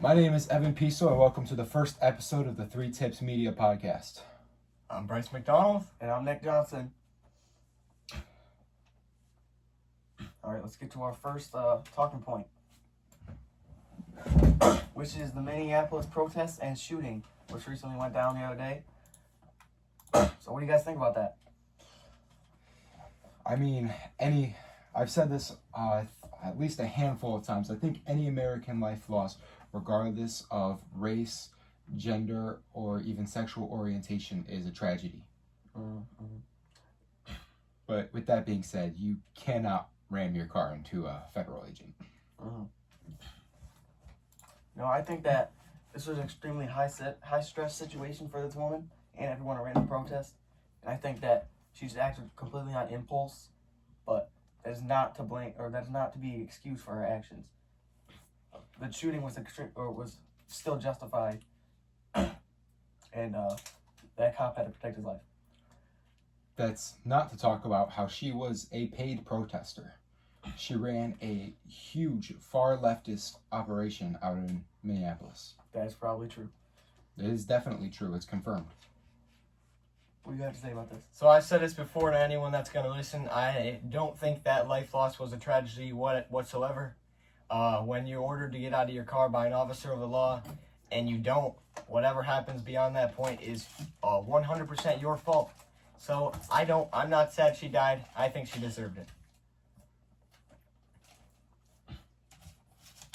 My name is Evan Piso, and welcome to the first episode of the Three Tips Media Podcast. I'm Bryce McDonald. And I'm Nick Johnson. All right, let's get to our first talking point, which is the Minneapolis protest and shooting, which recently went down the other day. So what do you guys think about that? I mean, I've said this at least a handful of times. I think any American life lost, regardless of race, gender, or even sexual orientation, is a tragedy. Mm-hmm. But with that being said, you cannot ram your car into a federal agent. Mm-hmm. No, I think that this was an extremely high stress situation for this woman and everyone around the protest. And I think that she just acted completely on impulse, but that is not to blame, or that is not to be excused for her actions. The shooting was was still justified, and that cop had to protect his life. That's not to talk about how she was a paid protester. She ran a huge far leftist operation out in Minneapolis. That is probably true. It is definitely true. It's confirmed. What do you have to say about this? So I said this before to anyone that's going to listen. I don't think that life loss was a tragedy whatsoever. When you're ordered to get out of your car by an officer of the law and you don't, whatever happens beyond that point is 100% your fault. So I'm not sad she died. I think she deserved it.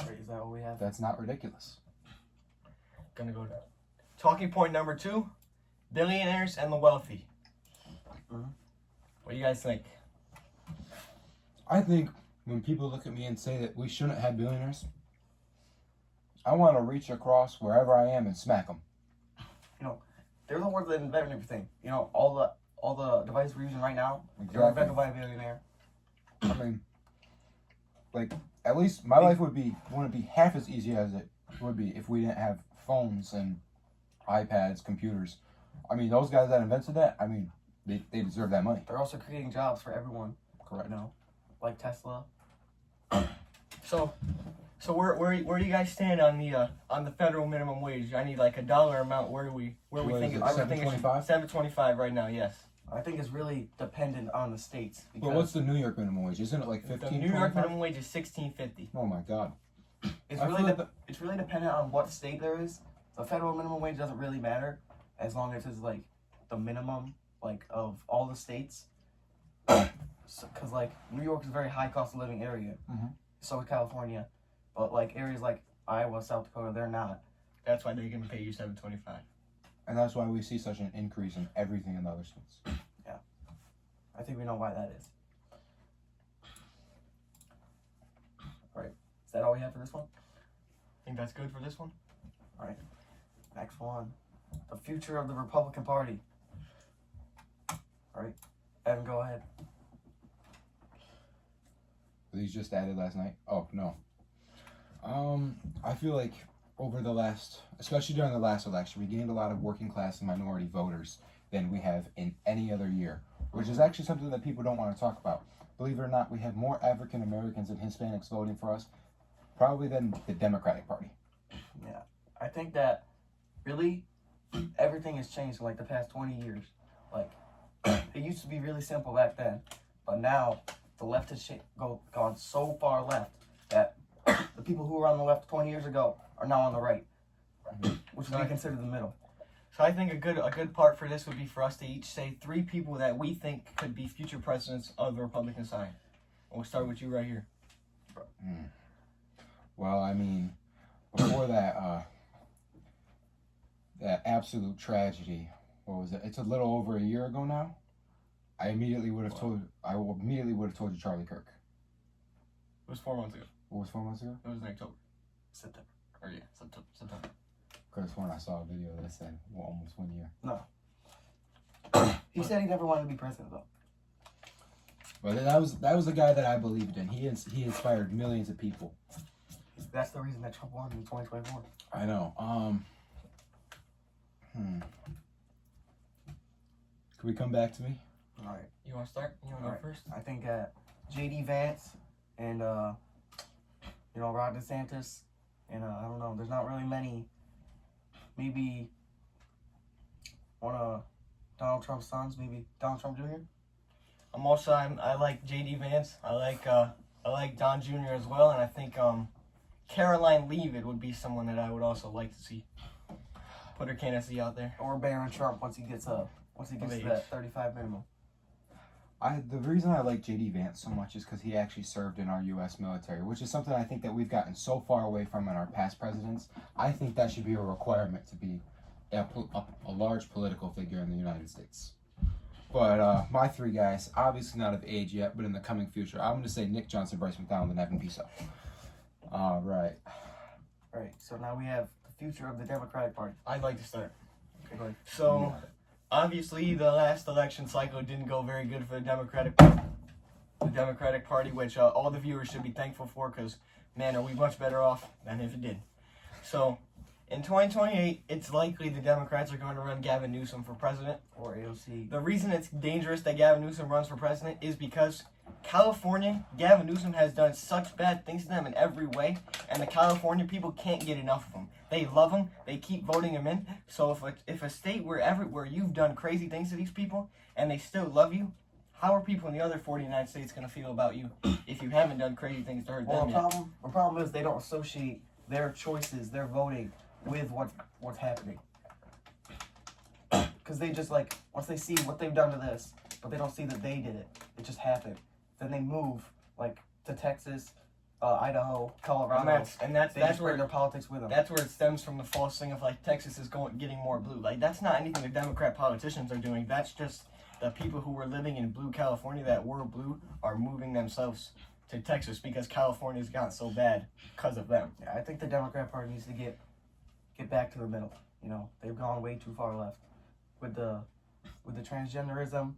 Is that what we have? That's not ridiculous. Gonna go to talking point number 2, billionaires and the wealthy. Mm-hmm. What do you guys think? I think when people look at me and say that we shouldn't have billionaires, I want to reach across wherever I am and smack them. You know, they're the ones that invented everything. You know, all the devices we're using right now, they were Exactly. invented by a billionaire. I mean, like, at least my life wouldn't be half as easy as it would be if we didn't have phones and iPads, computers. I mean, those guys that invented that, I mean, they deserve that money. They're also creating jobs for everyone. Correct. You know, like Tesla. So where do you guys stand on the federal minimum wage? I need like a dollar amount. Where do we What think is it, I would think it's $7.25? $7.25 right now? Yes. I think it's really dependent on the states. But what's the New York minimum wage? Isn't it like The $15.25? New York minimum wage is $16.50. Oh my God. It's I really feel that- it's really dependent on what state there is. The federal minimum wage doesn't really matter as long as it's like the minimum like of all the states. Because like New York is a very high cost of living area. Mhm. So is California, but like areas like Iowa, South Dakota, they're not. That's why they can pay you $7.25. And that's why we see such an increase in everything in the other states. I think we know why that is. All right, is that all we have for this one? Think that's good for this one? Next one, the future of the Republican Party. All right, Evan, go ahead. Were these just added last night? Oh, no. I feel like especially during the last election, we gained a lot of working class and minority voters than we have in any other year, which is actually something that people don't want to talk about. Believe it or not, we have more African Americans and Hispanics voting for us probably than the Democratic Party. Yeah, I think that really everything has changed in like the past 20 years. Like it used to be really simple back then, but now the left has gone so far left that the people who were on the left 20 years ago are now on the right, which would be considered the middle. So I think a good part for this would be for us to each say 3 people that we think could be future presidents of the Republican side. And we'll start with you right here. Well, I mean, before that absolute tragedy, what was it? It's a little over a year ago now. I immediately would have told you Charlie Kirk. It was 4 months ago. What was 4 months ago? It was in October. September. Or yeah, September. Could have sworn I saw a video that said almost 1 year. No. He said he never wanted to be president though. But that was the guy that I believed in. He inspired millions of people. That's the reason that Trump won in 2024. I know. Could we come back to me? All right. You want to start? You want to go Alright. first? I think J.D. Vance and Ron DeSantis, And I don't know. There's not really many. Maybe one of Donald Trump's sons, maybe Donald Trump Jr. I like J.D. Vance. I like Don Jr. as well, and I think Caroline Leavitt would be someone that I would also like to see put her candidacy out there. Or Barron Trump once he gets to that 35 minimum. The reason I like J.D. Vance so much is because he actually served in our U.S. military, which is something I think that we've gotten so far away from in our past presidents. I think that should be a requirement to be a large political figure in the United States. But my three guys, obviously not of age yet, but in the coming future, I'm going to say Nick Johnson, Bryce McDonald, and Evan Piso. All right. All right. So now we have the future of the Democratic Party. I'd like to start. Okay, go ahead. So, obviously, the last election cycle didn't go very good for the Democratic Party, which all the viewers should be thankful for, because, man, are we much better off than if it did. So, in 2028, it's likely the Democrats are going to run Gavin Newsom for president. Or AOC. The reason it's dangerous that Gavin Newsom runs for president is because California, Gavin Newsom has done such bad things to them in every way, and the California people can't get enough of him. They love him. They keep voting him in. So if a state where you've done crazy things to these people and they still love you, how are people in the other 49 states going to feel about you if you haven't done crazy things to hurt Well, them yet? the problem is they don't associate their choices, their voting, with what's happening. Because they just once they see what they've done to this, but they don't see that they did it. It just happened. Then they move to Texas, Idaho, Colorado. And that's They just where bring their politics with them. That's where it stems from, the false thing of Texas is getting more blue. That's not anything the Democrat politicians are doing. That's just the people who were living in blue California that were blue are moving themselves to Texas because California's gotten so bad because of them. Yeah, I think the Democrat Party needs to get back to the middle. They've gone way too far left with the transgenderism,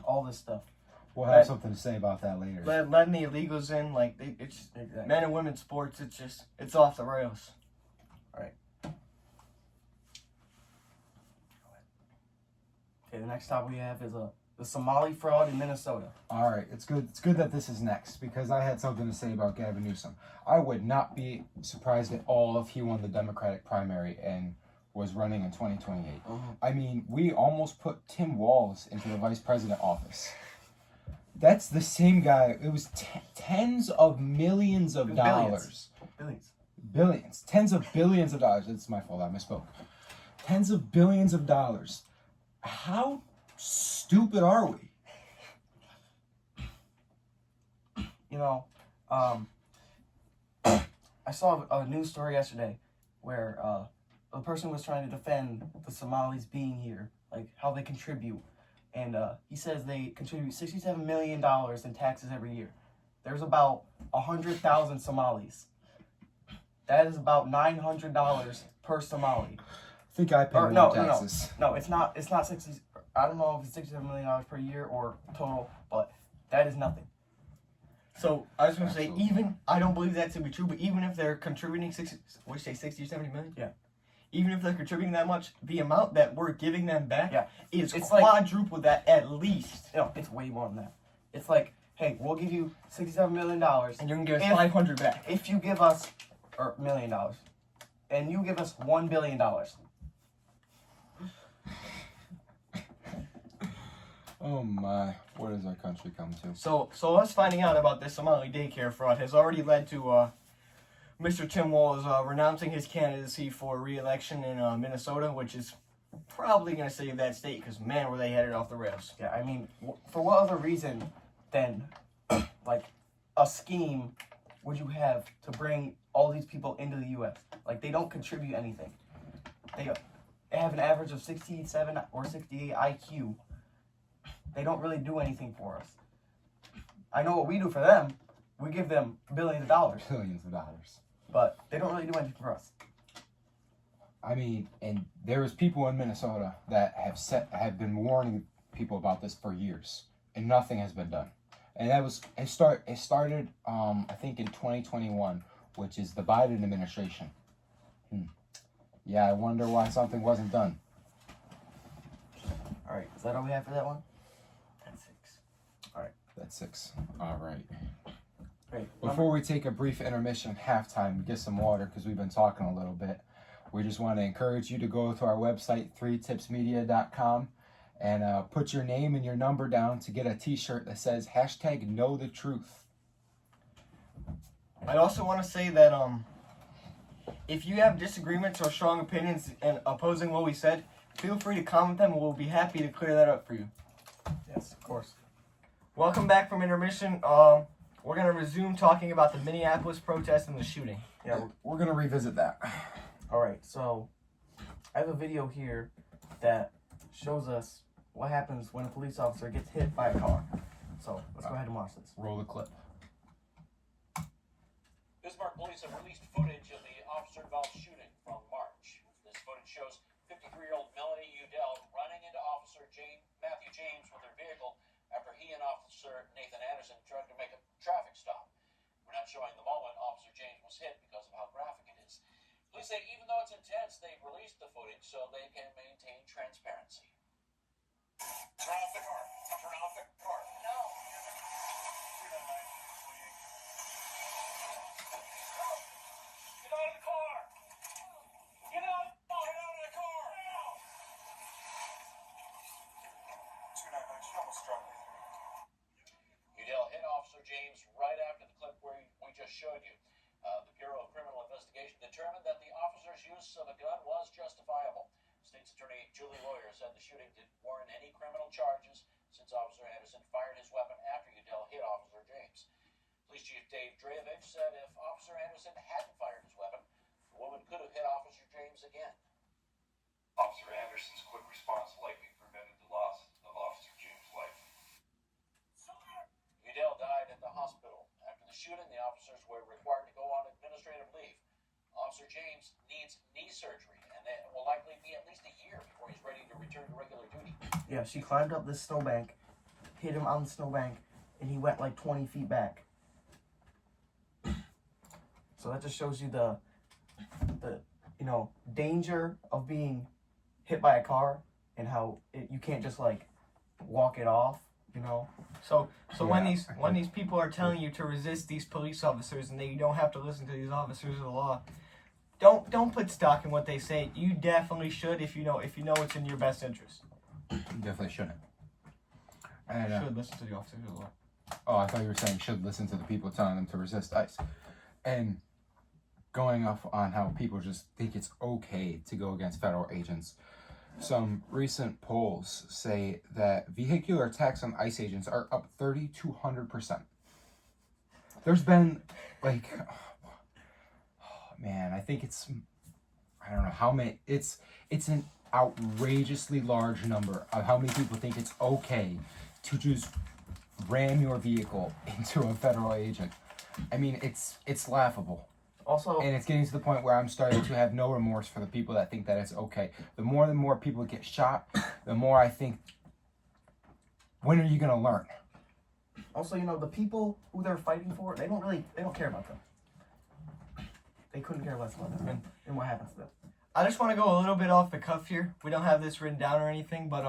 all this stuff. We'll have something to say about that later. Letting the illegals in, it's Exactly. men and women's sports. It's off the rails. Okay, the next topic we have is the Somali fraud in Minnesota. All right, it's good. It's good that this is next because I had something to say about Gavin Newsom. I would not be surprised at all if he won the Democratic primary and was running in 2028. I mean, we almost put Tim Walz into the vice president office. That's the same guy. It was tens of millions of dollars. Billions. Tens of billions of dollars. It's my fault. I misspoke. Tens of billions of dollars. How stupid are we? I saw a news story yesterday where a person was trying to defend the Somalis being here, how they contribute. And he says they contribute $67 million in taxes every year. There's about 100,000 Somalis. That is about $900 per Somali. I think I pay more No, taxes. no, it's not 60. I don't know if it's $67 million per year or total, but that is nothing. So I was going to say, I don't believe that to be true, but even if they're contributing 60 or 70 million? Yeah. Even if they're contributing that much, the amount that we're giving them back is it's quadruple that at least. No, it's way more than that. It's hey, we'll give you $67 million. And you're going to give us 500 back. If you give us $1 million, and you give us $1 billion. Oh my, what has our country come to? So us finding out about this Somali daycare fraud has already led to Mr. Tim Walz renouncing his candidacy for re-election in Minnesota, which is probably going to save that state because, man, were they headed off the rails. Yeah, I mean, for what other reason than, a scheme would you have to bring all these people into the U.S.? They don't contribute anything. They have an average of 67 or 68 IQ. They don't really do anything for us. I know what we do for them. We give them billions of dollars. Billions of dollars. But they don't really do anything for us. I mean, and there is people in Minnesota that have been warning people about this for years, and nothing has been done. And it started I think in 2021, which is the Biden administration. Yeah, I wonder why something wasn't done. All right, is that all we have for that one? That's 6. That's 6. All right. Great. Before we take a brief intermission halftime, get some water because we've been talking a little bit. We just want to encourage you to go to our website, 3tipsmedia.com, and put your name and your number down to get a t-shirt that says #KnowTheTruth. I'd also want to say that if you have disagreements or strong opinions and opposing what we said, feel free to comment them and we'll be happy to clear that up for you. Yes, of course. Welcome back from intermission. We're going to resume talking about the Minneapolis protest and the shooting. Yeah. We're going to revisit that. All right. So I have a video here that shows us what happens when a police officer gets hit by a car. So let's go ahead and watch this. Roll the clip. Bismarck police have released footage of the officer-involved shooting from March. This footage shows 53-year-old Melanie Udell running into Matthew James with her vehicle after he and Officer Nathan Anderson tried to make a traffic stop. We're not showing the moment Officer James was hit because of how graphic it is. Police say even though it's intense, they've released the footage so they can maintain transparency. Turn off the car. Turn off the car. No. Get out of the car! Get out! Get out of the car! Now! 299, she almost struck me. Udell hit Officer James right after the clip where we just showed you. The Bureau of Criminal Investigation determined that the officer's use of a gun was justifiable. State's Attorney Julie Lawyer said the shooting didn't warrant any criminal charges since Officer Anderson fired his weapon after Udell hit Officer James. Police Chief Dave Dreyevich said if Officer Anderson hadn't fired his weapon, the woman could have hit Officer James again. Officer Anderson's quick response likely prevented the loss of Officer James' life. Udell died at the hospital. After the shooting, the officers were required to go on administrative leave. Officer James needs knee surgery, and it will likely be at least a year before he's ready to return to regular duty. Yeah, she climbed up this snowbank, hit him on the snowbank, and he went like 20 feet back. So that just shows you the danger of being hit by a car and how you can't just like walk it off, So Yeah. when these people are telling you to resist these police officers and that you don't have to listen to these officers of the law, don't put stock in what they say. You definitely should if you know it's in your best interest. Definitely shouldn't. You And, should listen to the officers of the law. oh, I thought you were saying should listen to the people telling them to resist ICE. And going off on how people just think it's okay to go against federal agents. Some recent polls say that vehicular attacks on ICE agents are up 3,200%. There's been, man, I think I don't know how many, it's an outrageously large number of how many people think it's okay to just ram your vehicle into a federal agent. I mean, it's laughable. Also, And it's getting to the point where I'm starting to have no remorse for the people that think that it's okay. The more people get shot, the more I think, when are you going to learn? the people who they're fighting for, they don't care about them. They couldn't care less about them and what happens to them. I just want to go a little bit off the cuff here. We don't have this written down or anything, but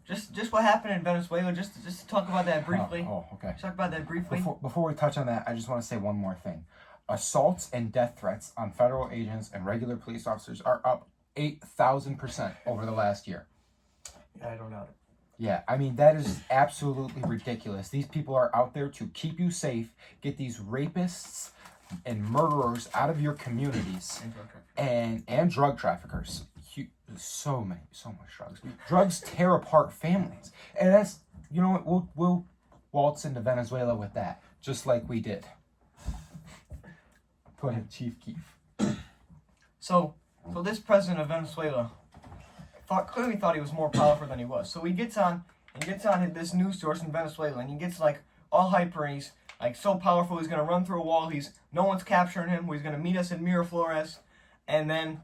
just what happened in Venezuela. Just to talk about that briefly. Oh, okay. Talk about that briefly. Before we touch on that, I just want to say one more thing. Assaults and death threats on federal agents and regular police officers are up 8,000% over the last year. Yeah, I don't doubt it. Yeah, I mean, that is absolutely ridiculous. These people are out there to keep you safe, get these rapists and murderers out of your communities, and drug traffickers. So much drugs. Drugs tear apart families. And that's, you know what, we'll waltz into Venezuela with that, just like we did. Go ahead, Chief Keef. So this president of Venezuela clearly thought he was more powerful than he was. So he gets on this news source in Venezuela, and he gets like all hyper, and he's like so powerful he's gonna run through a wall. No one's capturing him. He's gonna meet us in Miraflores, and then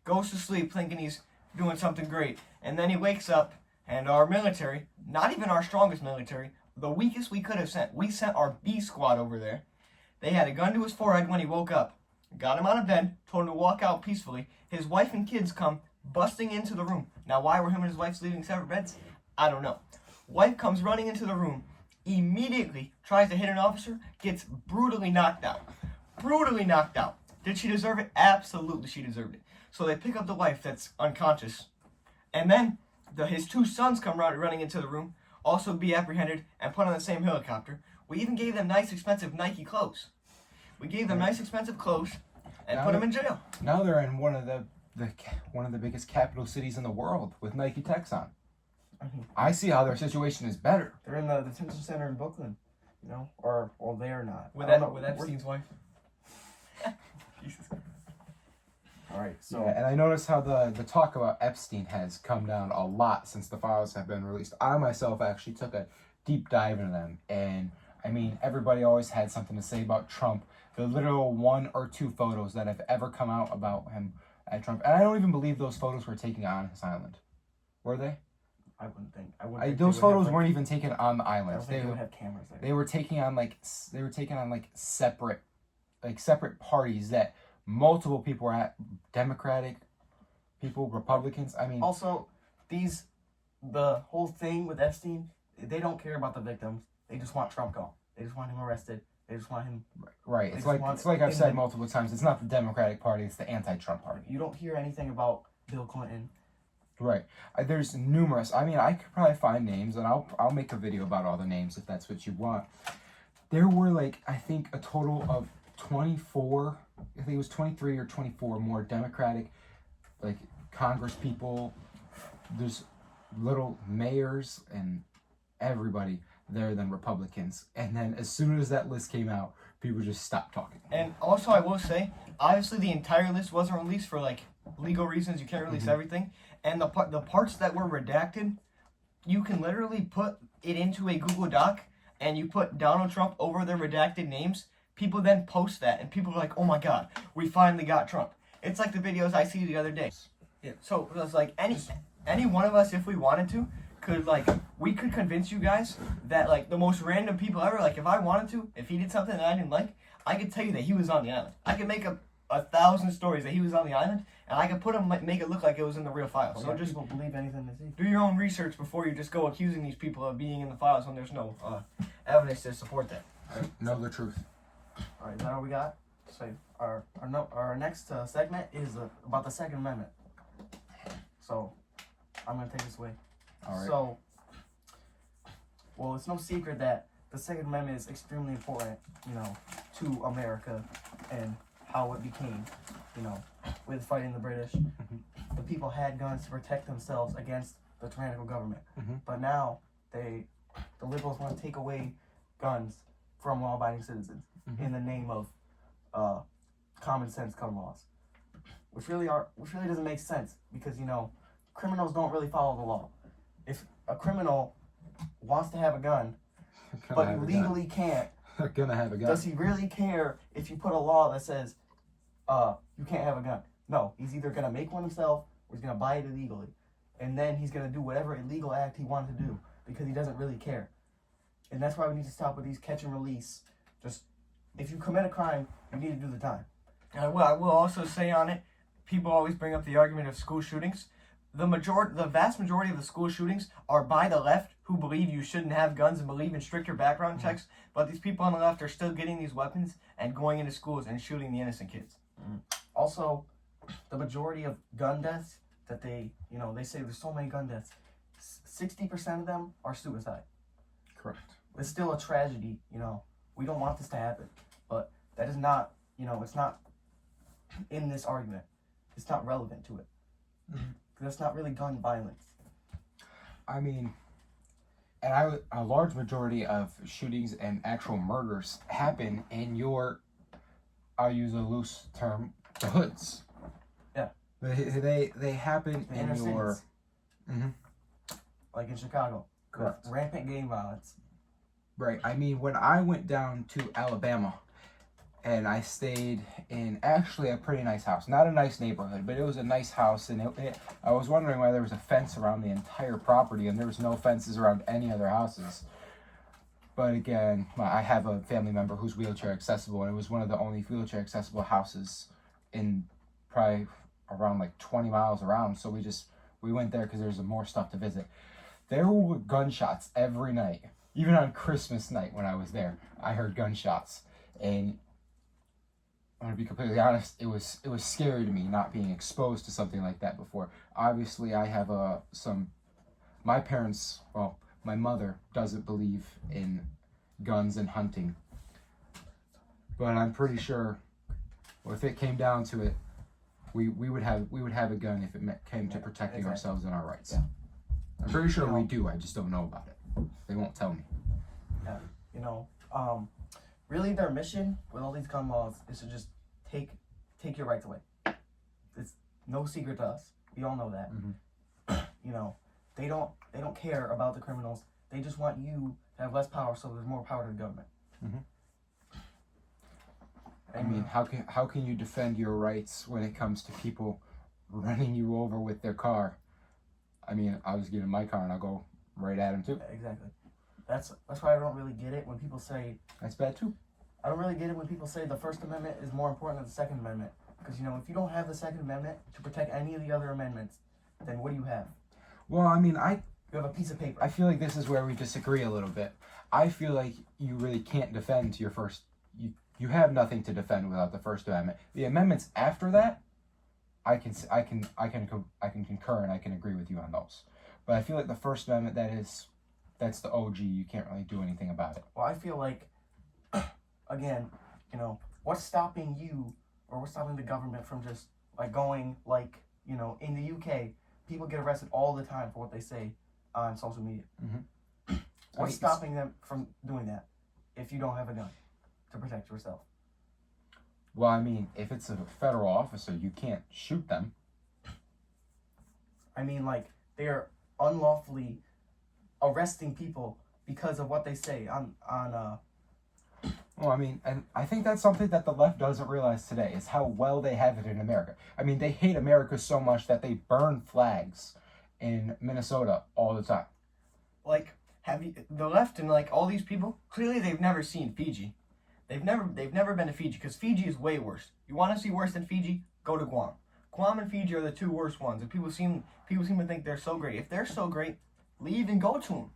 goes to sleep thinking he's doing something great. And then he wakes up, and our military, not even our strongest military, the weakest we could have sent, we sent our B squad over there. They had a gun to his forehead when he woke up, got him out of bed, told him to walk out peacefully. His wife and kids come busting into the room. Now, why were him and his wife sleeping in separate beds? I don't know. Wife comes running into the room, immediately tries to hit an officer, gets brutally knocked out. Brutally knocked out. Did she deserve it? Absolutely, she deserved it. So they pick up the wife that's unconscious, and then his 2 sons come running into the room, also be apprehended and put on the same helicopter. We even gave them nice, expensive Nike clothes. We gave them nice, expensive clothes and put them in jail. Now they're in one of the biggest capital cities in the world with Nike techs on. I see how their situation is better. They're in the detention center in Brooklyn, you know, or well, they're not. With I don't know. with Epstein's wife. Jesus. All right, so Yeah, and I noticed how the talk about Epstein has come down a lot since the files have been released. I myself actually took a deep dive into them, and I mean, everybody always had something to say about Trump. The literal 1 or 2 photos that have ever come out about him at Trump, and I don't even believe those photos were taken on his island. Were they? I wouldn't think. Those Those they would photos have, weren't even taken on the I islands. don't think they would have cameras there. They were taking on separate parties that multiple people were at. Democratic people, Republicans. I mean, Also, the whole thing with Epstein, they don't care about the victims. They just want Trump gone. They just want him arrested. They just want him. right. they It's just like want I've him said in- multiple times. It's not the Democratic Party. It's the anti-Trump Party. You don't hear anything about Bill Clinton. Right. There's numerous. I mean, I could probably find names, and I'll make a video about all the names if that's what you want. There were I think a total of 24. I think it was 23 or 24 more Democratic, Congress people. There's little mayors and everybody there than Republicans. And then as soon as that list came out, people just stopped talking. And also, I will say, obviously, the entire list wasn't released for legal reasons. You can't release everything, and the parts that were redacted, you can literally put it into a Google Doc, and you put Donald Trump over the redacted names. People then post that, and people are like, "Oh my God, we finally got Trump." It's like the videos I see the other day. Yeah. So it was like any one of us, if we wanted to, could we could convince you guys that the most random people ever, if I wanted to, if he did something that I didn't like, I could tell you that he was on the island. I could make 1,000 stories that he was on the island, and I could put them make it look like it was in the real file. So just people believe anything they see. do your own research before you just go accusing these people of being in the files when there's no evidence to support that. Know the truth. All right, is that all we got? So our next segment is about the Second Amendment. So I'm gonna take this away. All right. So, well, it's no secret that the Second Amendment is extremely important, to America and how it became, with fighting the British. The people had guns to protect themselves against the tyrannical government. Mhm. But now the liberals want to take away guns from law-abiding citizens in the name of common sense gun laws, which really doesn't make sense because criminals don't really follow the law. If a criminal wants to have a gun but legally can't, They're gonna have a gun. does he really care if you put a law that says you can't have a gun? No, he's either gonna make one himself or he's gonna buy it illegally, and then he's gonna do whatever illegal act he wanted to do because he doesn't really care. And that's why we need to stop with these catch and release. Just if you commit a crime, you need to do the time. And I will also say on it, people always bring up the argument of school shootings. The vast majority of the school shootings are by the left who believe you shouldn't have guns and believe in stricter background checks. But these people on the left are still getting these weapons and going into schools and shooting the innocent kids. Also, the majority of gun deaths that they say there's so many gun deaths, 60% of them are suicide. Correct. It's still a tragedy, we don't want this to happen, but that is not, it's not in this argument. It's not relevant to it. That's not really gun violence. I mean, and a large majority of shootings and actual murders happen in I'll use a loose term, the hoods. Yeah. They happen The in inner your. cities, Mhm. like in Chicago. Correct. Rampant gang violence. Right. I mean, when I went down to Alabama, and I stayed in actually a pretty nice house. Not a nice neighborhood, but it was a nice house. And I was wondering why there was a fence around the entire property, and there was no fences around any other houses. But again, I have a family member who's wheelchair accessible, and it was one of the only wheelchair accessible houses in probably around 20 miles around. So we went there because there's more stuff to visit. There were gunshots every night even on Christmas night when I was there, I heard gunshots, and I'm gonna be completely honest. It was scary to me not being exposed to something like that before. Obviously, I have my parents. Well, my mother doesn't believe in guns and hunting, but I'm pretty sure, well, if it came down to it, we would have a gun if it came to protecting Exactly. ourselves and our rights. Yeah. I'm pretty sure You know- we do. I just don't know about it. They won't tell me. You know, really their mission with all these gun laws is to just take your rights away. It's no secret to us. We all know that. You know, they don't care about the criminals. They just want you to have less power, so there's more power to the government. I mean, how can you defend your rights when it comes to people running you over with their car? I mean, I was getting my car and I'll go right at them too. Exactly. That's why I don't really get it when people say That's bad too. I don't really get it when people say the First Amendment is more important than the Second Amendment. Because, you know, if you don't have the Second Amendment to protect any of the other amendments, then what do you have? Well, I mean, You have a piece of paper. I feel like this is where we disagree a little bit. I feel like you really can't defend your first. You have nothing to defend without the First Amendment. The amendments after that, I can concur and I can agree with you on those. But I feel like the First Amendment, that's the OG. You can't really do anything about it. Well, I feel like, again, you know, what's stopping you or what's stopping the government from just, like, going, like, you know, in the UK, people get arrested all the time for what they say on social media. What's stopping them from doing that if you don't have a gun to protect yourself? Well, I mean, if it's a federal officer, you can't shoot them. I mean, like, they're unlawfully arresting people because of what they say on Well, I mean, and I think that's something that the left doesn't realize today is how well they have it in America. I mean, they hate America so much that they burn flags in Minnesota all the time. Like, the left and like all these people, clearly they've never seen Fiji. They've never been to Fiji because Fiji is way worse. You want to see worse than Fiji? Go to Guam. Guam and Fiji are the two worst ones, and people seem to think they're so great. If they're so great, leave and go to them.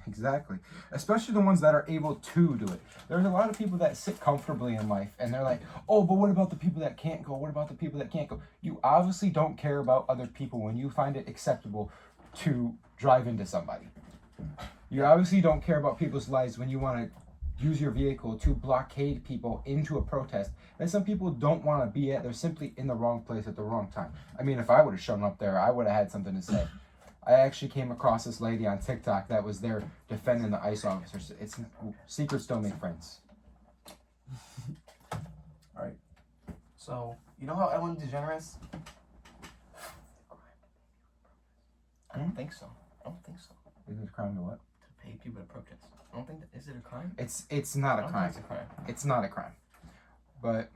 Exactly. Especially the ones that are able to do it. There's a lot of people that sit comfortably in life and they're like, oh, but what about the people that can't go? What about the people that can't go? You obviously don't care about other people when you find it acceptable to drive into somebody. You obviously don't care about people's lives when you want to use your vehicle to blockade people into a protest. And some people don't want to be at, they're simply in the wrong place at the wrong time. I mean, if I would have shown up there, I would have had something to say. I actually came across this lady on TikTok that was there defending the ICE officers. It's secrets don't make friends. Alright. So, you know how Ellen DeGeneres? I don't think so. Is it a crime to what? To pay people to protest. I don't think that is it a crime? It's not I a don't crime. think it's a crime. It's not a crime. But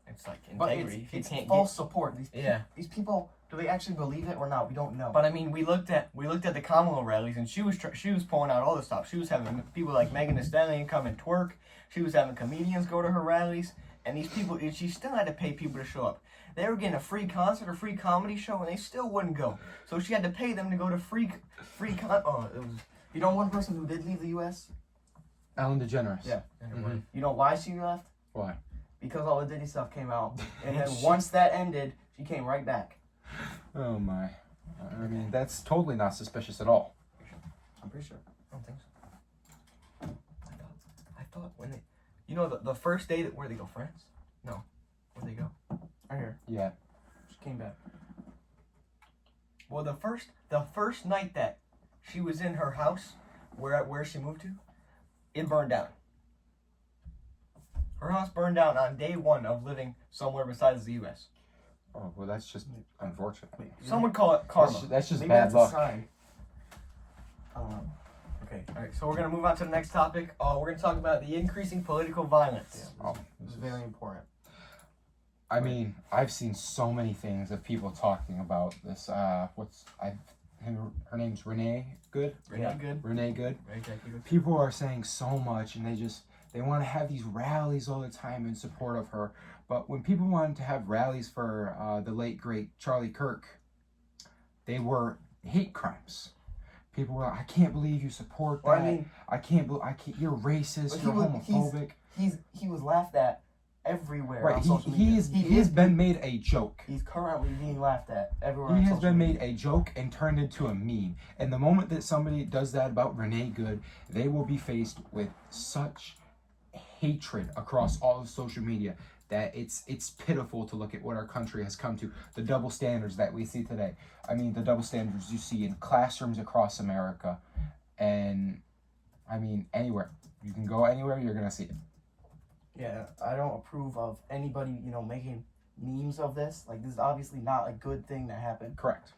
It's like But integrity. If you it's can't false support. Yeah. These people, do they actually believe it or not? We don't know. But I mean, we looked at the Kamala rallies, and she was pulling out all the stops. She was having people like Megan Thee Stallion come and twerk. She was having comedians go to her rallies, and these people, and she still had to pay people to show up. They were getting a free concert, a free comedy show, and they still wouldn't go. So she had to pay them to go to free Oh, it was you know one person who did leave the U.S.? Ellen DeGeneres. Yeah. Mhm. You know why she left? Why? Because all the Diddy stuff came out. And then once that ended, she came right back. Oh my. I mean, that's totally not suspicious at all. I'm pretty sure. I don't think so. I thought when they, you know, the first day where they go, France? No, where they go? Right here. Yeah. She came back. Well, the first night that she was in her house, where she moved to, it burned down. Her house burned down on day one of living somewhere besides the U.S. Oh, well, that's just unfortunate. Some would call it karma. That's just Maybe bad that's luck. a sign. I don't know. Okay. All right, so we're gonna move on to the next topic. We're gonna talk about the increasing political violence. Oh, This is very important. I mean, I've seen so many things of people talking about this. Her name's Renee Good. Renee Good. Renee Good. Right, Jackie Good. People are saying so much, and they want to have these rallies all the time in support of her. But when people wanted to have rallies for the late great Charlie Kirk, they were hate crimes. people were like, I can't believe you support that. Or, I mean, I can't you're racist, But you're homophobic. he was laughed at everywhere Right, on social media. he has been made a joke. He's currently being laughed at everywhere. He on has social been media. made a joke and turned into a meme. And the moment that somebody does that about Renee Good, they will be faced with such hatred across all of social media that it's pitiful to look at what our country has come to. The double standards that we see today. I mean, the double standards you see in classrooms across America, and I mean anywhere. You can go anywhere, you're gonna see it. Yeah, I don't approve of anybody, making memes of this. Like, this is obviously not a good thing that happened. Correct.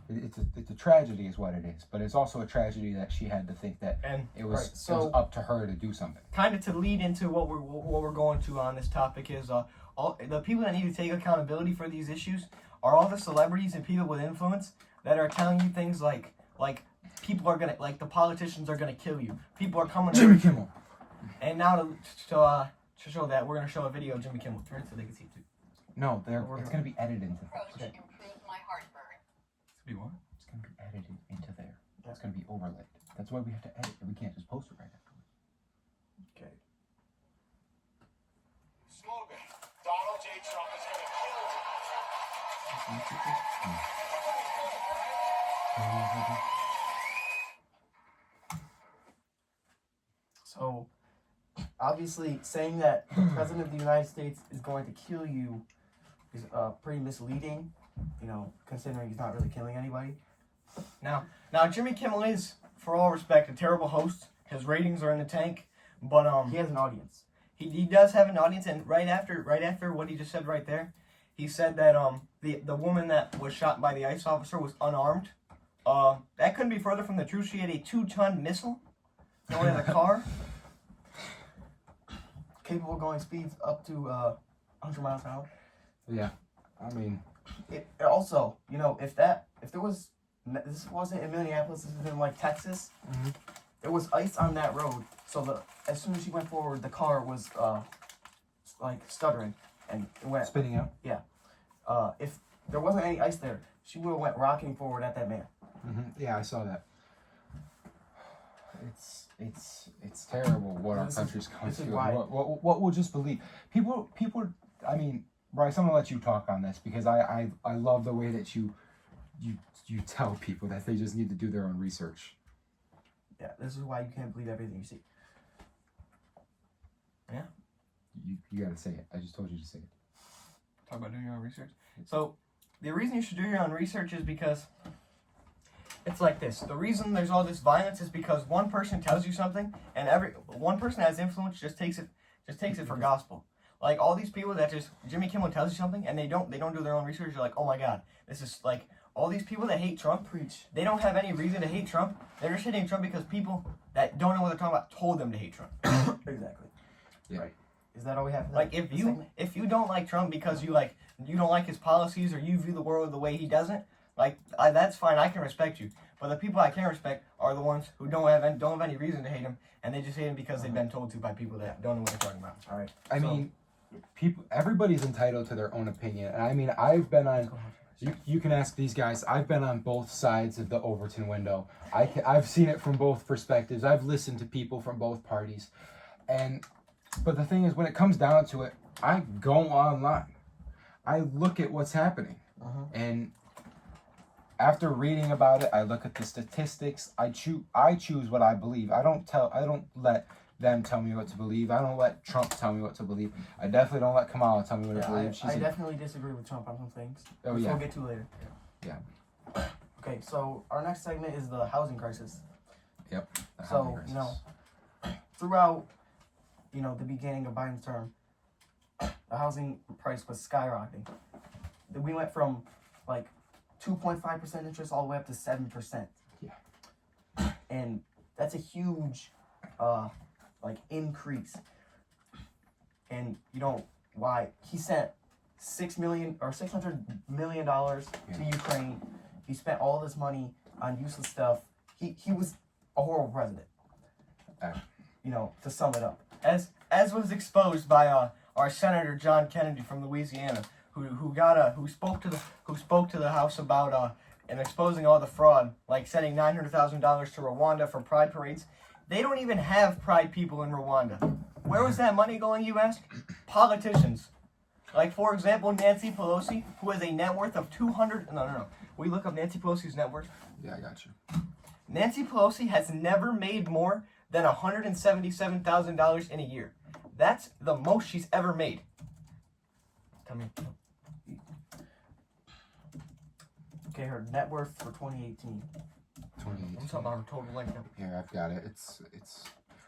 It's a tragedy is what it is, but it's also a tragedy that she had to think that And it was, Right, it was so- up to her to do something. kind of to lead into what we're going to on this topic is all the people that need to take accountability for these issues are all the celebrities and people with influence that are telling you things like people are gonna, like, the politicians are gonna kill you. People are coming. Jimmy Kimmel. And now to show that, we're gonna show a video of Jimmy Kimmel. Turn it so they can see it too. No, it's gonna be edited into Approach there. improved my heartburn. Be what? It's gonna be edited into there. It's gonna be overlaid. That's why we have to edit it. We can't just post it right afterwards. Okay. Slogan: Donald J. Trump is going to kill So, obviously, saying that the President of the United States is going to kill you is pretty misleading, considering he's not really killing anybody. Now Jimmy Kimmel is, for all respect, a terrible host. His ratings are in the tank, but He has an audience. he does have an audience. And right after what he just said right there, he said that the woman that was shot by the ICE officer was unarmed. That couldn't be further from the truth. She had a 2-ton missile going in the car. Capable of going speeds up to 100 miles an hour. Yeah, I mean, It also, if there was, this wasn't in Minneapolis, this was in like Texas. Mhm. There was ice on that road, so as soon as she went forward, the car was like stuttering, and it went. spinning out. If there wasn't any ice there, she would have went rocking forward at that man. Yeah, I saw that. It's terrible what our This is- country's going this is through. why- What we'll just believe. People. I mean, Bryce, I'm gonna let you talk on this because I love the way that you tell people that they just need to do their own research. Yeah, this is why you can't believe everything you see. You gotta say it. I just told you to say it. Talk about doing your own research. So, the reason you should do your own research is because it's like this. The reason there's all this violence is because one person tells you something, and one person has influence just takes it for gospel. Like, all these people that just Jimmy Kimmel tells you something and they don't do their own research. You're like, oh my god, this is like all these people that hate Trump. Preach. They don't have any reason to hate Trump. They're just hating Trump because people that don't know what they're talking about told them to hate Trump. Exactly. Yeah. Right. Is that all we have? For Like, that if segment? you don't like Trump because you don't like his policies or you view the world the way he doesn't, that's fine. I can respect you. But the people I can't respect are the ones who don't have any reason to hate him, and they just hate him because they've been told to by people that don't know what they're talking about. All right. I So- mean, everybody's entitled to their own opinion. And I mean, I've been on. You can ask these guys. I've been on both sides of the Overton window. I've seen it from both perspectives. I've listened to people from both parties, but the thing is, when it comes down to it, I go online. I look at what's happening, and after reading about it, I look at the statistics. I choose what I believe. I don't let them tell me what to believe. I don't let Trump tell me what to believe. I definitely don't let Kamala tell me what to believe. I definitely disagree with Trump on some things, Oh, which yeah. we'll get to later. Yeah. Okay, so our next segment is the housing crisis. the So, housing crisis. Throughout, the beginning of Biden's term, the housing price was skyrocketing. We went from like 2.5% interest all the way up to 7%. Yeah. And that's a huge increase. And why he sent $600 million to Ukraine. He spent all this money on useless stuff. He was a horrible president. To sum it up. As was exposed by our Senator John Kennedy from Louisiana, who spoke to the House about and exposing all the fraud, like sending $900,000 to Rwanda for pride parades. They don't even have pride people in Rwanda. Where was that money going, you ask? Politicians. Like, for example, Nancy Pelosi, who has a net worth of 200... No. We look up Nancy Pelosi's net worth. Yeah, I got you. Nancy Pelosi has never made more than $177,000 in a year. That's the most she's ever made. Tell me. Okay, her net worth for 2018. I'm talking about her total income. Here, I've got it. It's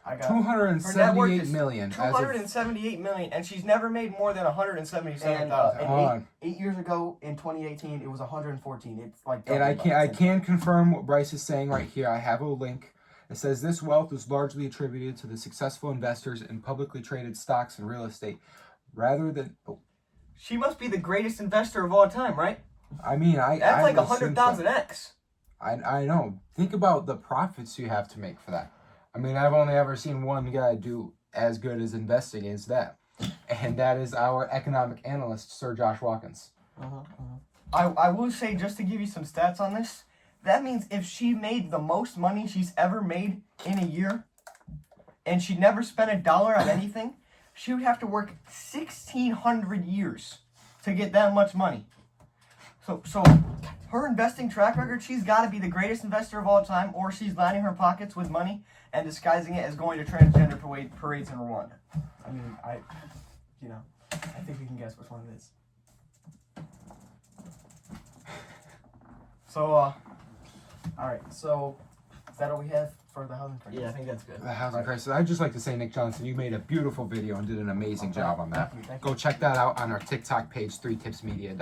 I got 278 million. as of- 278 million, and she's never made more than 177,000. and Hold on. 8 years ago in 2018 it was 114. It's like And I doubled can since. confirm what Bryce is saying right here. I have a link. It says this wealth is largely attributed to the successful investors in publicly traded stocks and real estate, rather than. Oh, She must be the greatest investor of all time, right? I mean, That's like would assume so. 100,000x. I know. Think about the profits you have to make for that. I mean, I've only ever seen one guy do as good as investing as that, and that is our economic analyst, Sir Josh Watkins. I will say, just to give you some stats on this, that means if she made the most money she's ever made in a year, and she never spent $1 on anything, she would have to work 1,600 years to get that much money. So her investing track record, she's got to be the greatest investor of all time, or she's lining her pockets with money and disguising it as going to transgender parades in Rwanda. I mean, I think we can guess which one it is. So, All right, so is that all we have for the housing crisis? yeah, I think that's good. The housing crisis. I'd just like to say, Nick Johnson, you made a beautiful video and did an amazing job on that. Thank you. Go check that out on our TikTok page, 3tipsmedia.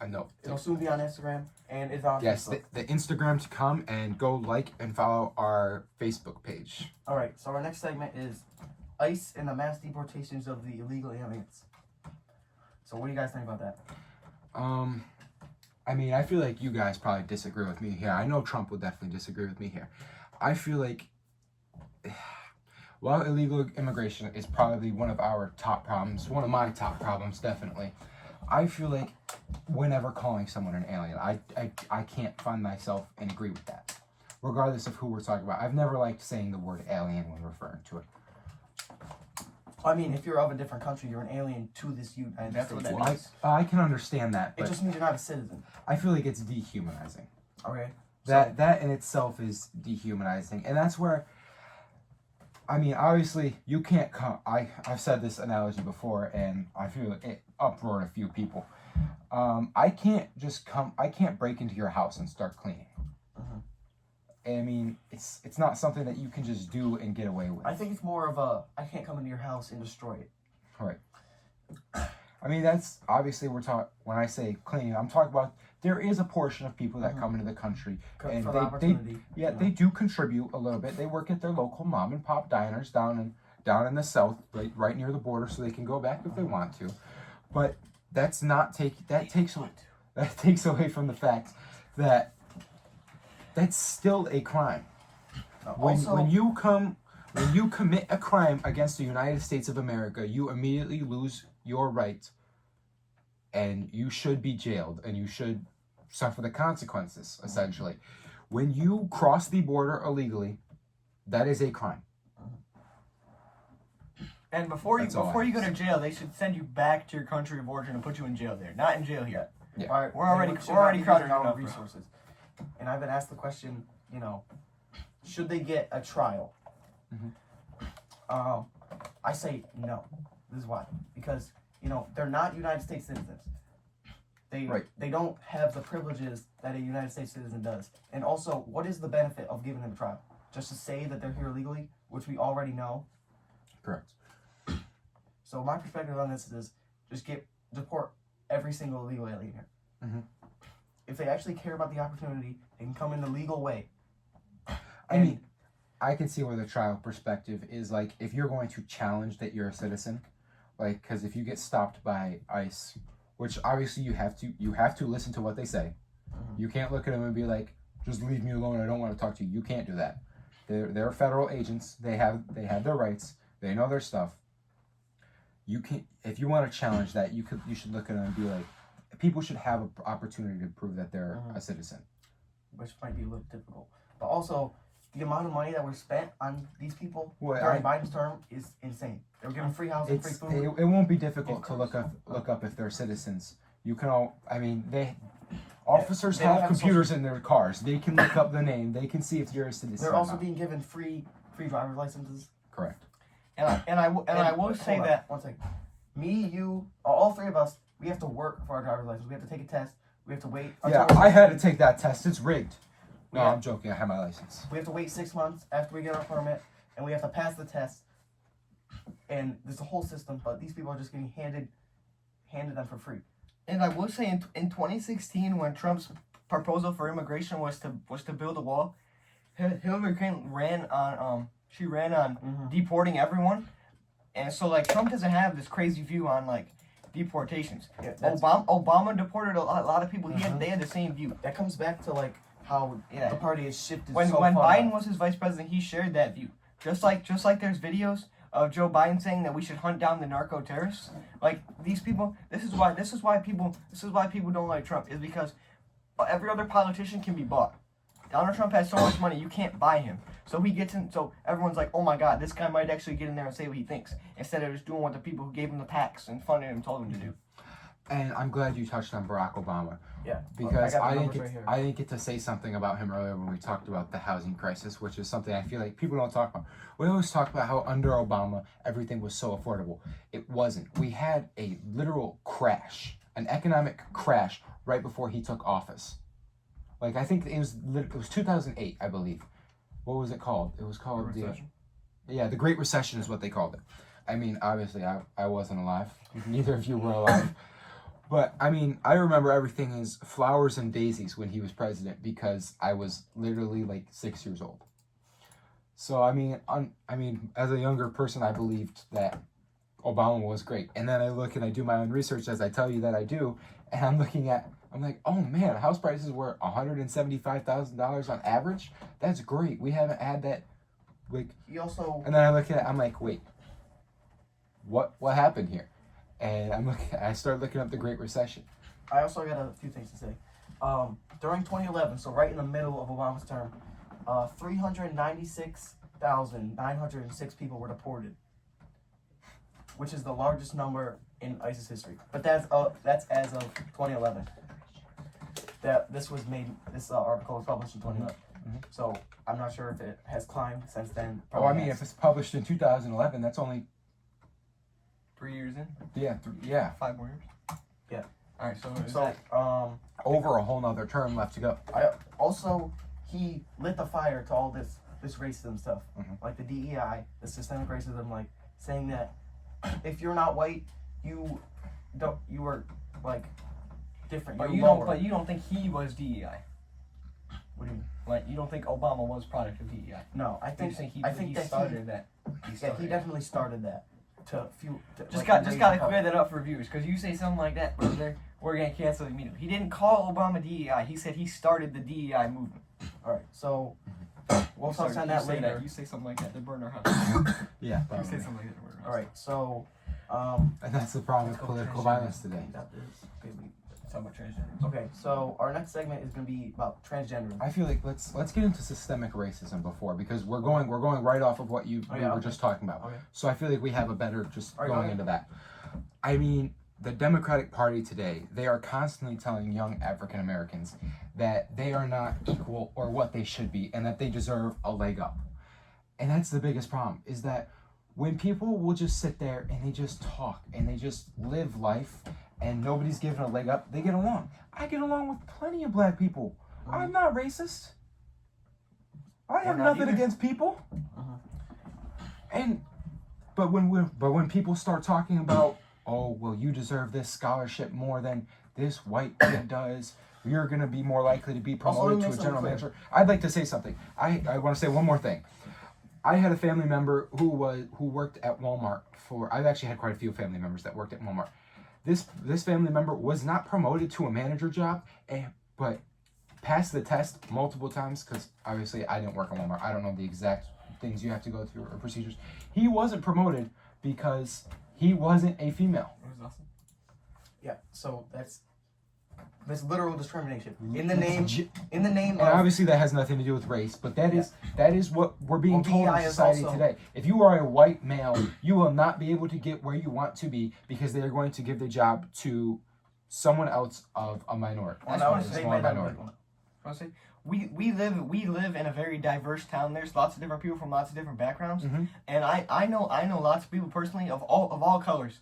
No. It'll soon be on Instagram and it's on Yes, Facebook. the Instagram to come, and go like and follow our Facebook page. All right, so our next segment is ICE and the mass deportations of the illegal aliens. So what do you guys think about that? I mean, I feel like you guys probably disagree with me here. I know Trump would definitely disagree with me here. I feel like, while illegal immigration is probably one of our top problems, one of my top problems, definitely, I feel like whenever calling someone an alien, I can't find myself and agree with that, regardless of who we're talking about. I've never liked saying the word alien when referring to it. I mean, if you're of a different country, you're an alien to this United That's States. what that Well, means. I can understand that, It but just means you're not a citizen. I feel like it's dehumanizing. Okay. That in itself is dehumanizing, and that's where, I mean, obviously you can't come. I've said this analogy before, and I feel it uproared a few people. I can't just come. I can't break into your house and start cleaning. I mean, it's not something that you can just do and get away with. I think it's more of a I can't come into your house and destroy it. Right. I mean, that's obviously when I say cleaning, I'm talking about there is a portion of people that come into the country and For they opportunity. they do contribute a little bit. They work at their local mom and pop diners down in the south, right near the border, so they can go back if they want to. But that takes away from the fact that that's still a crime. When you commit a crime against the United States of America, you immediately lose your right, and you should be jailed, and you should suffer the consequences, essentially. When you cross the border illegally, that is a crime. And before That's all I you go have to jail, they should send you back to your country of origin and put you in jail there. Not in jail here. Yeah. All right, We're already should crowded not be using our enough, own bro. resources. And I've been asked the question, should they get a trial? I say no. This is why. Because, they're not United States citizens. They don't have the privileges that a United States citizen does. And also, what is the benefit of giving them a trial? Just to say that they're here illegally, which we already know. Correct. So my perspective on this is just deport every single illegal alien here. If they actually care about the opportunity, they can come in the legal way. I mean, I can see where the trial perspective is, like, if you're going to challenge that you're a citizen, like, because if you get stopped by ICE, which obviously you have to listen to what they say. You can't look at them and be like, just leave me alone, I don't want to talk to you. You can't do that. They're federal agents. They have their rights. They know their stuff. You can, if you want to challenge that, you should look at them and be like, people should have an opportunity to prove that they're a citizen. which might be a little difficult. But also, the amount of money that was spent on these people Well, during Biden's term is insane. They were given free housing, free food. It won't be difficult to look up if they're citizens. You can all. I mean, officers they don't have have computers in their cars. They can look up the name. They can see if you're a citizen. They're or also not. being given free driver's licenses. Correct. And I will say hold on, that 1 second. Me, you, all three of us, we have to work for our driver's license. We have to take a test. We have to wait. Yeah, until- I had to take that test. It's rigged. No, Yeah. I'm joking. I have my license. We have to wait 6 months after we get our permit, and we have to pass the test. And there's a whole system, but these people are just getting handed them for free. And I will say in 2016 when Trump's proposal for immigration was to build a wall, Hillary Clinton ran on deporting everyone, and so like Trump doesn't have this crazy view on like deportations. Yeah, Obama deported a lot of people. They had the same view. that comes back to like how Yeah. the party has shifted. When so when far. Biden was his vice president, he shared that view. Just like there's videos of Joe Biden saying that we should hunt down the narco terrorists. Like these people, this is why people don't like Trump, is because every other politician can be bought. Donald Trump has so much money, you can't buy him. So he gets in. So everyone's like, oh my God, this guy might actually get in there and say what he thinks, instead of just doing what the people who gave him the PACs and funded him told him to do. And I'm glad you touched on Barack Obama. Yeah, Because got the I didn't numbers get right here. I didn't get to say something about him earlier when we talked about the housing crisis, which is something I feel like people don't talk about. We always talk about how under Obama everything was so affordable. It wasn't. We had a literal crash, an economic crash right before he took office. Like I think it was 2008, I believe. What was it called? It was called the Great Recession is what they called it. I mean, obviously I wasn't alive. Neither of you were alive. But I mean, I remember everything is flowers and daisies when he was president because I was literally like 6 years old. So I mean, as a younger person, I believed that Obama was great. And then I look and I do my own research, as I tell you that I do, and I'm like, oh man, house prices were $175,000 on average. That's great. We haven't had that. Like, He also and then I look at it, I'm like, wait, what happened here? And I started looking up the Great Recession. I also got a few things to say. During 2011, so right in the middle of Obama's term, 396,906 people were deported, which is the largest number in ISIS history. But that's as of 2011. This article was published in 2011. So I'm not sure if it has climbed since then. Oh, I mean, if it's published in 2011, that's only 3 years in, 5 more years. Yeah. All right. So over a whole nother term left to go. He lit the fire to all this racism stuff, Mhm. like the DEI, the systemic racism, like saying that if you're not white, you are like different. But You're lower. you don't think he was DEI? What do you mean? Like you don't think Obama was product of DEI? No, I think he that started that. he definitely started that to fuel. Just gotta clear that up for viewers, because you say something like that, we're gonna cancel the meeting. He didn't call Obama DEI. He said he started the DEI movement. All right, so we'll touch on that later. You say something like that, they burn our house. Yeah, You say something like that, they burn our house. All right, so and that's the problem with political violence today. Talk about transgender. Okay, so our next segment is gonna be about transgender. I feel like let's get into systemic racism because we're going right off of what we were just talking about. Okay. So I feel like we have a better All right, going go ahead. into that. I mean, the Democratic Party today, they are constantly telling young African Americans that they are not equal or what they should be and that they deserve a leg up. And that's the biggest problem, is that when people will just sit there and they just talk and they just live life and nobody's given a leg up, they get along. I get along with plenty of black people. I'm not racist. I have not nothing either. against people. But when people start talking about, oh, well, you deserve this scholarship more than this white kid does, you're going to be more likely to be promoted to a general manager. I'd like to say something. I want to say one more thing. I had a family member who worked at Walmart I've actually had quite a few family members that worked at Walmart. This family member was not promoted to a manager job, but passed the test multiple times, because obviously I didn't work at Walmart. I don't know the exact things you have to go through or procedures. He wasn't promoted because he wasn't a female. It was awesome. Yeah, so that's This literal discrimination in the name And of obviously that has nothing to do with race, but that is what we're being Well, told DEI in is society also- today. If you are a white male, you will not be able to get where you want to be because they are going to give the job to someone else of a minority. That's Well, what no, I'm they saying. made that minority. illegal. I say we live in a very diverse town. There's lots of different people from lots of different backgrounds, and I know lots of people personally of all colors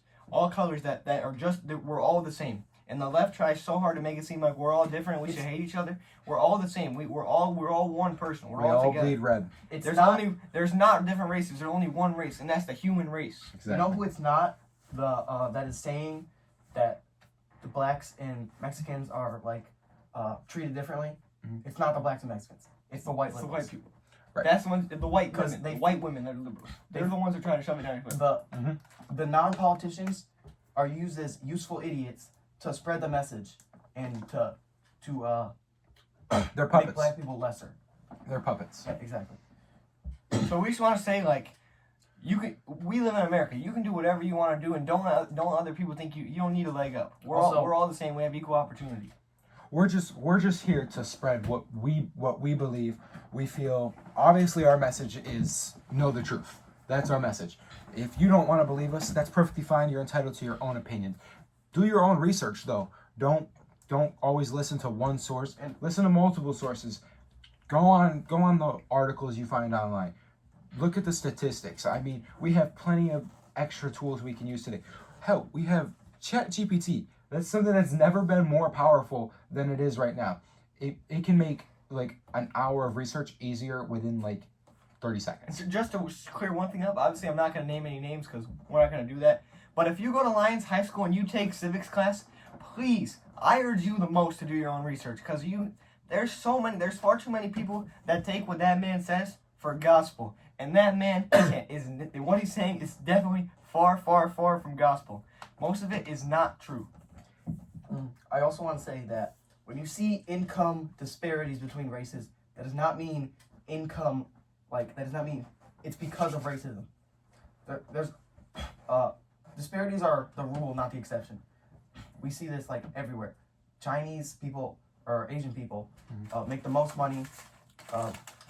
that are just that we're all the same. And the left tries so hard to make it seem like we're all different. We should hate each other. We're all the same. We're all one person. We're We all all together. bleed red. It's There's not. there's not different races. There's only one race, and that's the human race. Exactly. You know who it's not? The that is saying that the blacks and Mexicans are like treated differently. Mhm. It's not the blacks and Mexicans. It's the white It's the liberals. white people. Right. That's the ones. The white 'Cause women. they- The white women. They're the liberals. They're the ones that are trying to shove it down your throat. The non-politicians are used as useful idiots to spread the message and to They're make puppets. black people lesser. They're puppets. Yeah, exactly. So we just want to say, like, we live in America. You can do whatever you want to do, and don't let other people think you don't need a leg up. We're all the same. We have equal opportunity. We're just here to spread what we believe. We feel obviously our message is know the truth. That's our message. If you don't want to believe us, that's perfectly fine. You're entitled to your own opinion. Do your own research though. Don't always listen to one source. And listen to multiple sources. Go on the articles you find online. Look at the statistics. I mean, we have plenty of extra tools we can use today. Hell, we have ChatGPT. That's something that's never been more powerful than it is right now. It can make like an hour of research easier within like 30 seconds. And so just to clear one thing up, obviously I'm not going to name any names because we're not going to do that. But if you go to Lions High School and you take civics class, please, I urge you the most to do your own research because there's far too many people that take what that man says for gospel. And that man what he's saying is definitely far, far, far from gospel. Most of it is not true. I also want to say that when you see income disparities between races, that does not mean it's because of racism. There's disparities are the rule, not the exception. We see this like everywhere. Chinese people or Asian people make the most money.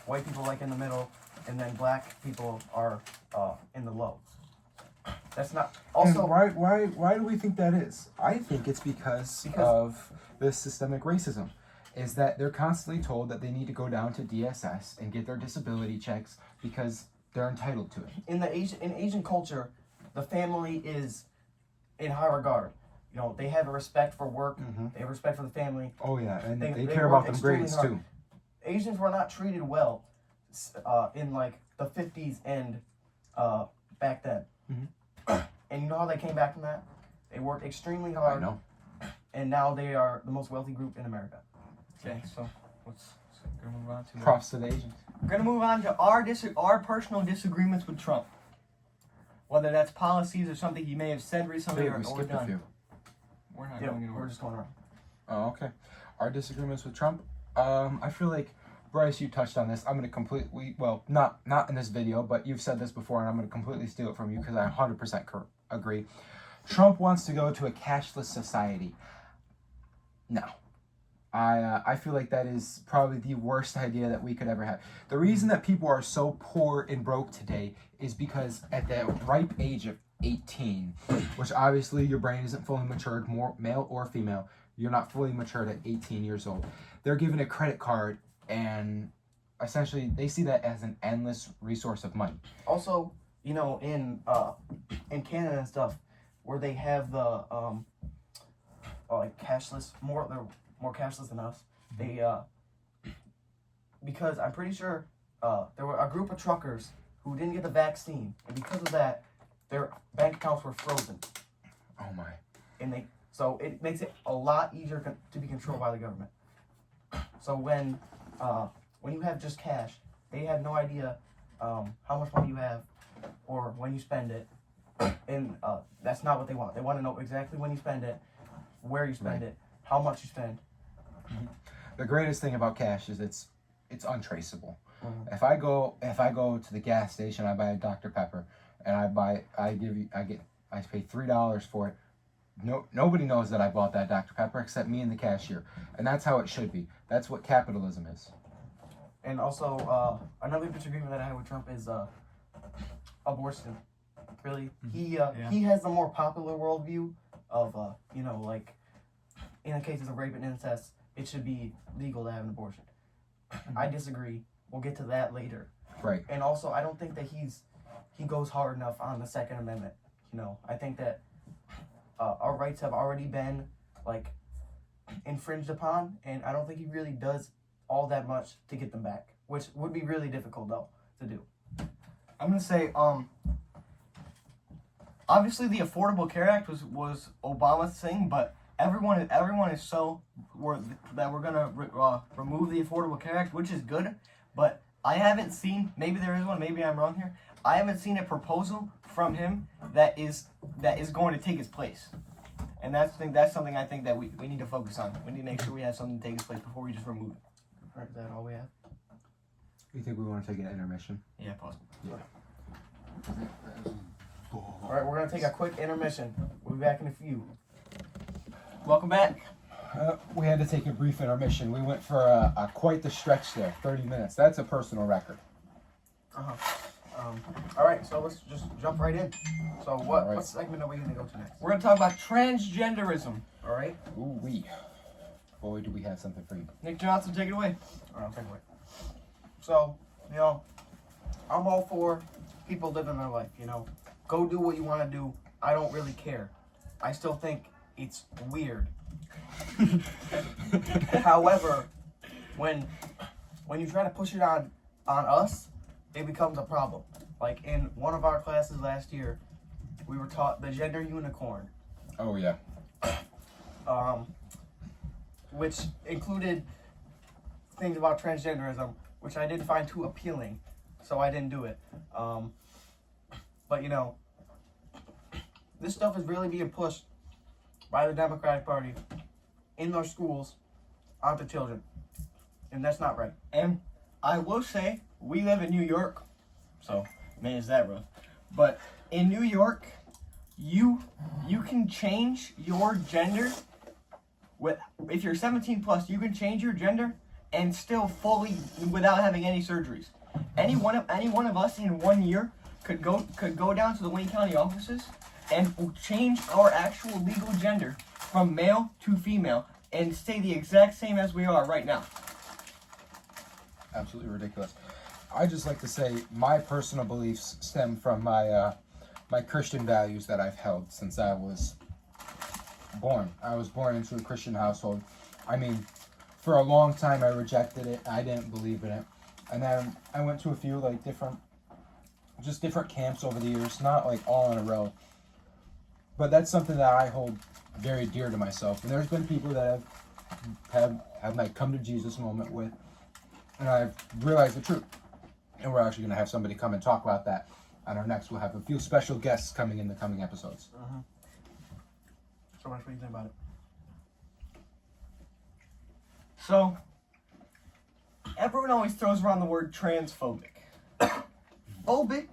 White people like in the middle, and then black people are in the low. That's not also And why do we think that is? I think it's because of the systemic racism. Is that they're constantly told that they need to go down to DSS and get their disability checks because they're entitled to it. in Asian culture, the family is in high regard. You know, they have a respect for work. They have respect for the family. Oh yeah, and They care work about them extremely grades hard. too. Asians were not treated well in like the 50s and back then. And you know how they came back from that? They worked extremely I hard, know. and now they are the most wealthy group in America. Okay, so let's gonna move on to Props to the Asians. We're gonna move on to our personal disagreements with Trump. Whether that's policies or something he may have said recently Wait, or we skipped a done. few. We're not Yeah, going in we're order. just going around. Oh, okay. Our disagreements with Trump. I feel like Bryce, you touched on this. I'm gonna not in this video, but you've said this before, and I'm gonna completely steal it from you because I 100% agree. Trump wants to go to a cashless society. No. I feel like that is probably the worst idea that we could ever have. The reason that people are so poor and broke today is because at the ripe age of 18, which obviously your brain isn't fully matured, more male or female, you're not fully matured at 18 years old. They're given a credit card and essentially they see that as an endless resource of money. Also, you know, in Canada and stuff, where they have the like cashless, they're more cashless than us. They because I'm pretty sure there were a group of truckers who didn't get the vaccine, and because of that, their bank accounts were frozen, Oh my. and so it makes it a lot easier to be controlled by the government. So when you have just cash, they have no idea how much money you have or when you spend it, and that's not what they want. They want to know exactly when you spend it, where you spend it, how much you spend. The greatest thing about cash is it's untraceable. Mhm. If I go to the gas station, I buy a Dr. Pepper, and I pay $3 for it. nobody knows that I bought that Dr. Pepper except me and the cashier, and that's how it should be. That's what capitalism is. And also, another disagreement that I have with Trump is abortion. Really, he has the more popular worldview of like in the cases of rape and incest, it should be legal to have an abortion. I disagree. We'll get to that later. Right. And also, I don't think that he goes hard enough on the Second Amendment. I think that our rights have already been like infringed upon, and I don't think he really does all that much to get them back, which would be really difficult though to do. I'm gonna say, obviously the Affordable Care Act was Obama's thing, but everyone is that we're gonna remove the Affordable Care Act, which is good, but I haven't seen, maybe there is one, maybe I'm wrong here, I haven't seen a proposal from him that is going to take its place. And that's something I think that we need to focus on. We need to make sure we have something to take its place before we just remove it. All right, is that all we have? You think we want to take an intermission? Yeah, possible. All right, we're gonna take a quick intermission. We'll be back in a few. Welcome back. We had to take a brief intermission. We went for a quite the stretch there, 30 minutes. That's a personal record. All right, so let's just jump right in. So what Right. what segment are we gonna go to next? We're gonna talk about transgenderism. All right. Ooh wee. Boy, do we have something for you. Nick Johnson, take it away. All right, I'll take it away. So I'm all for people living their life. Go do what you want to do. I don't really care. I still think it's weird. However, when you try to push it on us, it becomes a problem. Like in one of our classes last year, we were taught the gender unicorn, Oh yeah. which included things about transgenderism, which I didn't find too appealing, so I didn't do it. But this stuff is really being pushed by the Democratic Party in their schools onto children, and that's not right. And I will say, we live in New York, so man, is that rough. But in New York, you can change your gender. If you're 17 plus, you can change your gender and still fully without having any surgeries. Any one of us in 1 year could go down to the Wayne County offices and change our actual legal gender from male to female and stay the exact same as we are right now. Absolutely ridiculous. I just like to say my personal beliefs stem from my my Christian values that I've held since I was born. I was born into a Christian household. I mean, for a long time I rejected it. I didn't believe in it. And then I went to a few different camps over the years, not like all in a row. But that's something that I hold very dear to myself. And there's been people that have my come to Jesus moment with, and I've realized the truth. And we're actually going to have somebody come and talk about that on our next. We'll have a few special guests coming in the coming episodes. So much. What do you think about it? So, everyone always throws around the word transphobic. Phobic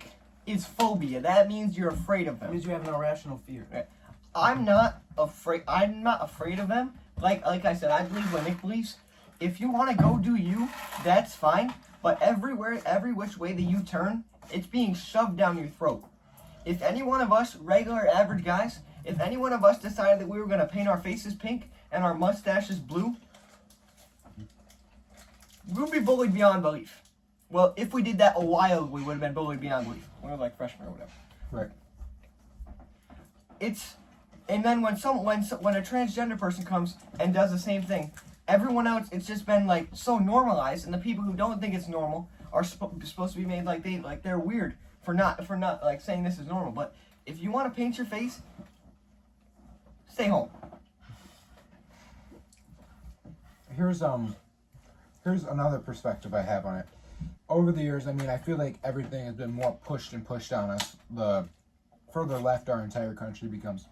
is phobia. That means you're afraid of That them. means you have an irrational fear. I'm not afraid of them. Like I said, I believe what Nick believes. If you want to go do you, that's fine. But every which way that you turn, it's being shoved down your throat. If any one of us, regular average guys, if any one of us decided that we were going to paint our faces pink and our mustaches blue, we would be bullied beyond belief. Well, if we did that a while, we would have been bullied beyond belief. We were like freshmen or whatever. Right. And then when a transgender person comes and does the same thing, everyone else, it's just been like so normalized, and the people who don't think it's normal are supposed to be made like they're weird for not like saying this is normal. But if you want to paint your face, stay home. Here's another perspective I have on it. Over the years, I mean, I feel like everything has been more pushed and pushed on us. The further left our entire country becomes.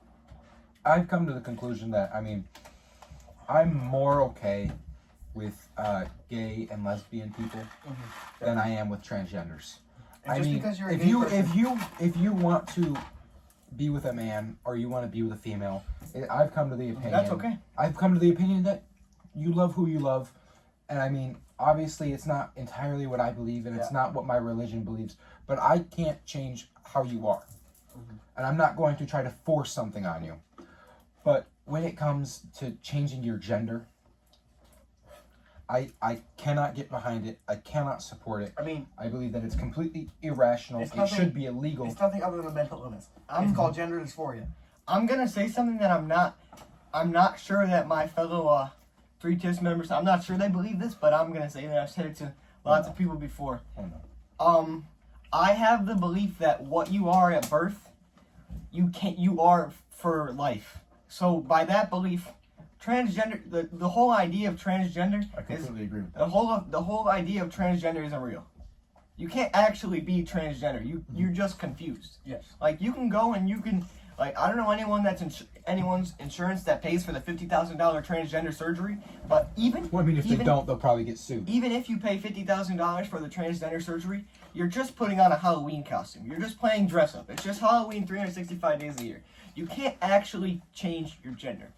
I've come to the conclusion that, I mean, I'm more okay with gay and lesbian people than I am with transgenders. And I just mean, because you're a if gay you person- if you want to be with a man or you want to be with a female, I've come to the opinion. That's okay. I've come to the opinion that you love who you love, and I mean, obviously, it's not entirely what I believe, and it's not what my religion believes. But I can't change how you are, and I'm not going to try to force something on you. But when it comes to changing your gender, I cannot get behind it. I cannot support it. I mean, I believe that it's completely irrational. It's It nothing- should be illegal. it's nothing other than a mental illness. It's called gender dysphoria. I'm gonna say something that I'm not sure that my fellow Three Tips members, I'm not sure they believe this, but I'm gonna say that I've said it to lots of people before. Oh, no. I have the belief that what you are at birth, you are for life. So by that belief, transgender, the whole idea of transgender I is completely agree with that. the whole idea of transgender isn't real. You can't actually be transgender. You're just confused. Yes. Like you can go and you can like I don't know anyone that's anyone's insurance that pays for the $50,000 transgender surgery, but Well, I mean, if they don't, they'll probably get sued. even if you pay $50,000 for the transgender surgery, you're just putting on a Halloween costume. You're just playing dress up. It's just Halloween 365 days a year. You can't actually change your gender.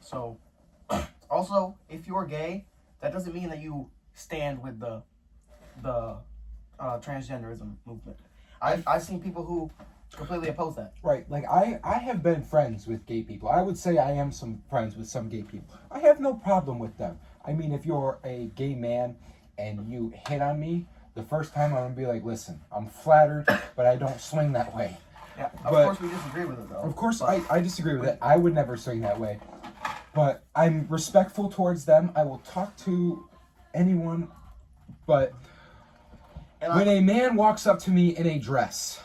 So, also, if you're gay, that doesn't mean that you stand with the transgenderism movement. I've seen people who completely oppose that. Right, like I have been friends with gay people. I would say I am some friends with some gay people. I have no problem with them. I mean, if you're a gay man and you hit on me, the first time I'm gonna be like, listen, I'm flattered, but I don't swing that way. Yeah, of But- course we disagree with it though. Of course, I disagree with it. I would never swing that way. But I'm respectful towards them. I will talk to anyone. But And when a man walks up to me in a dress,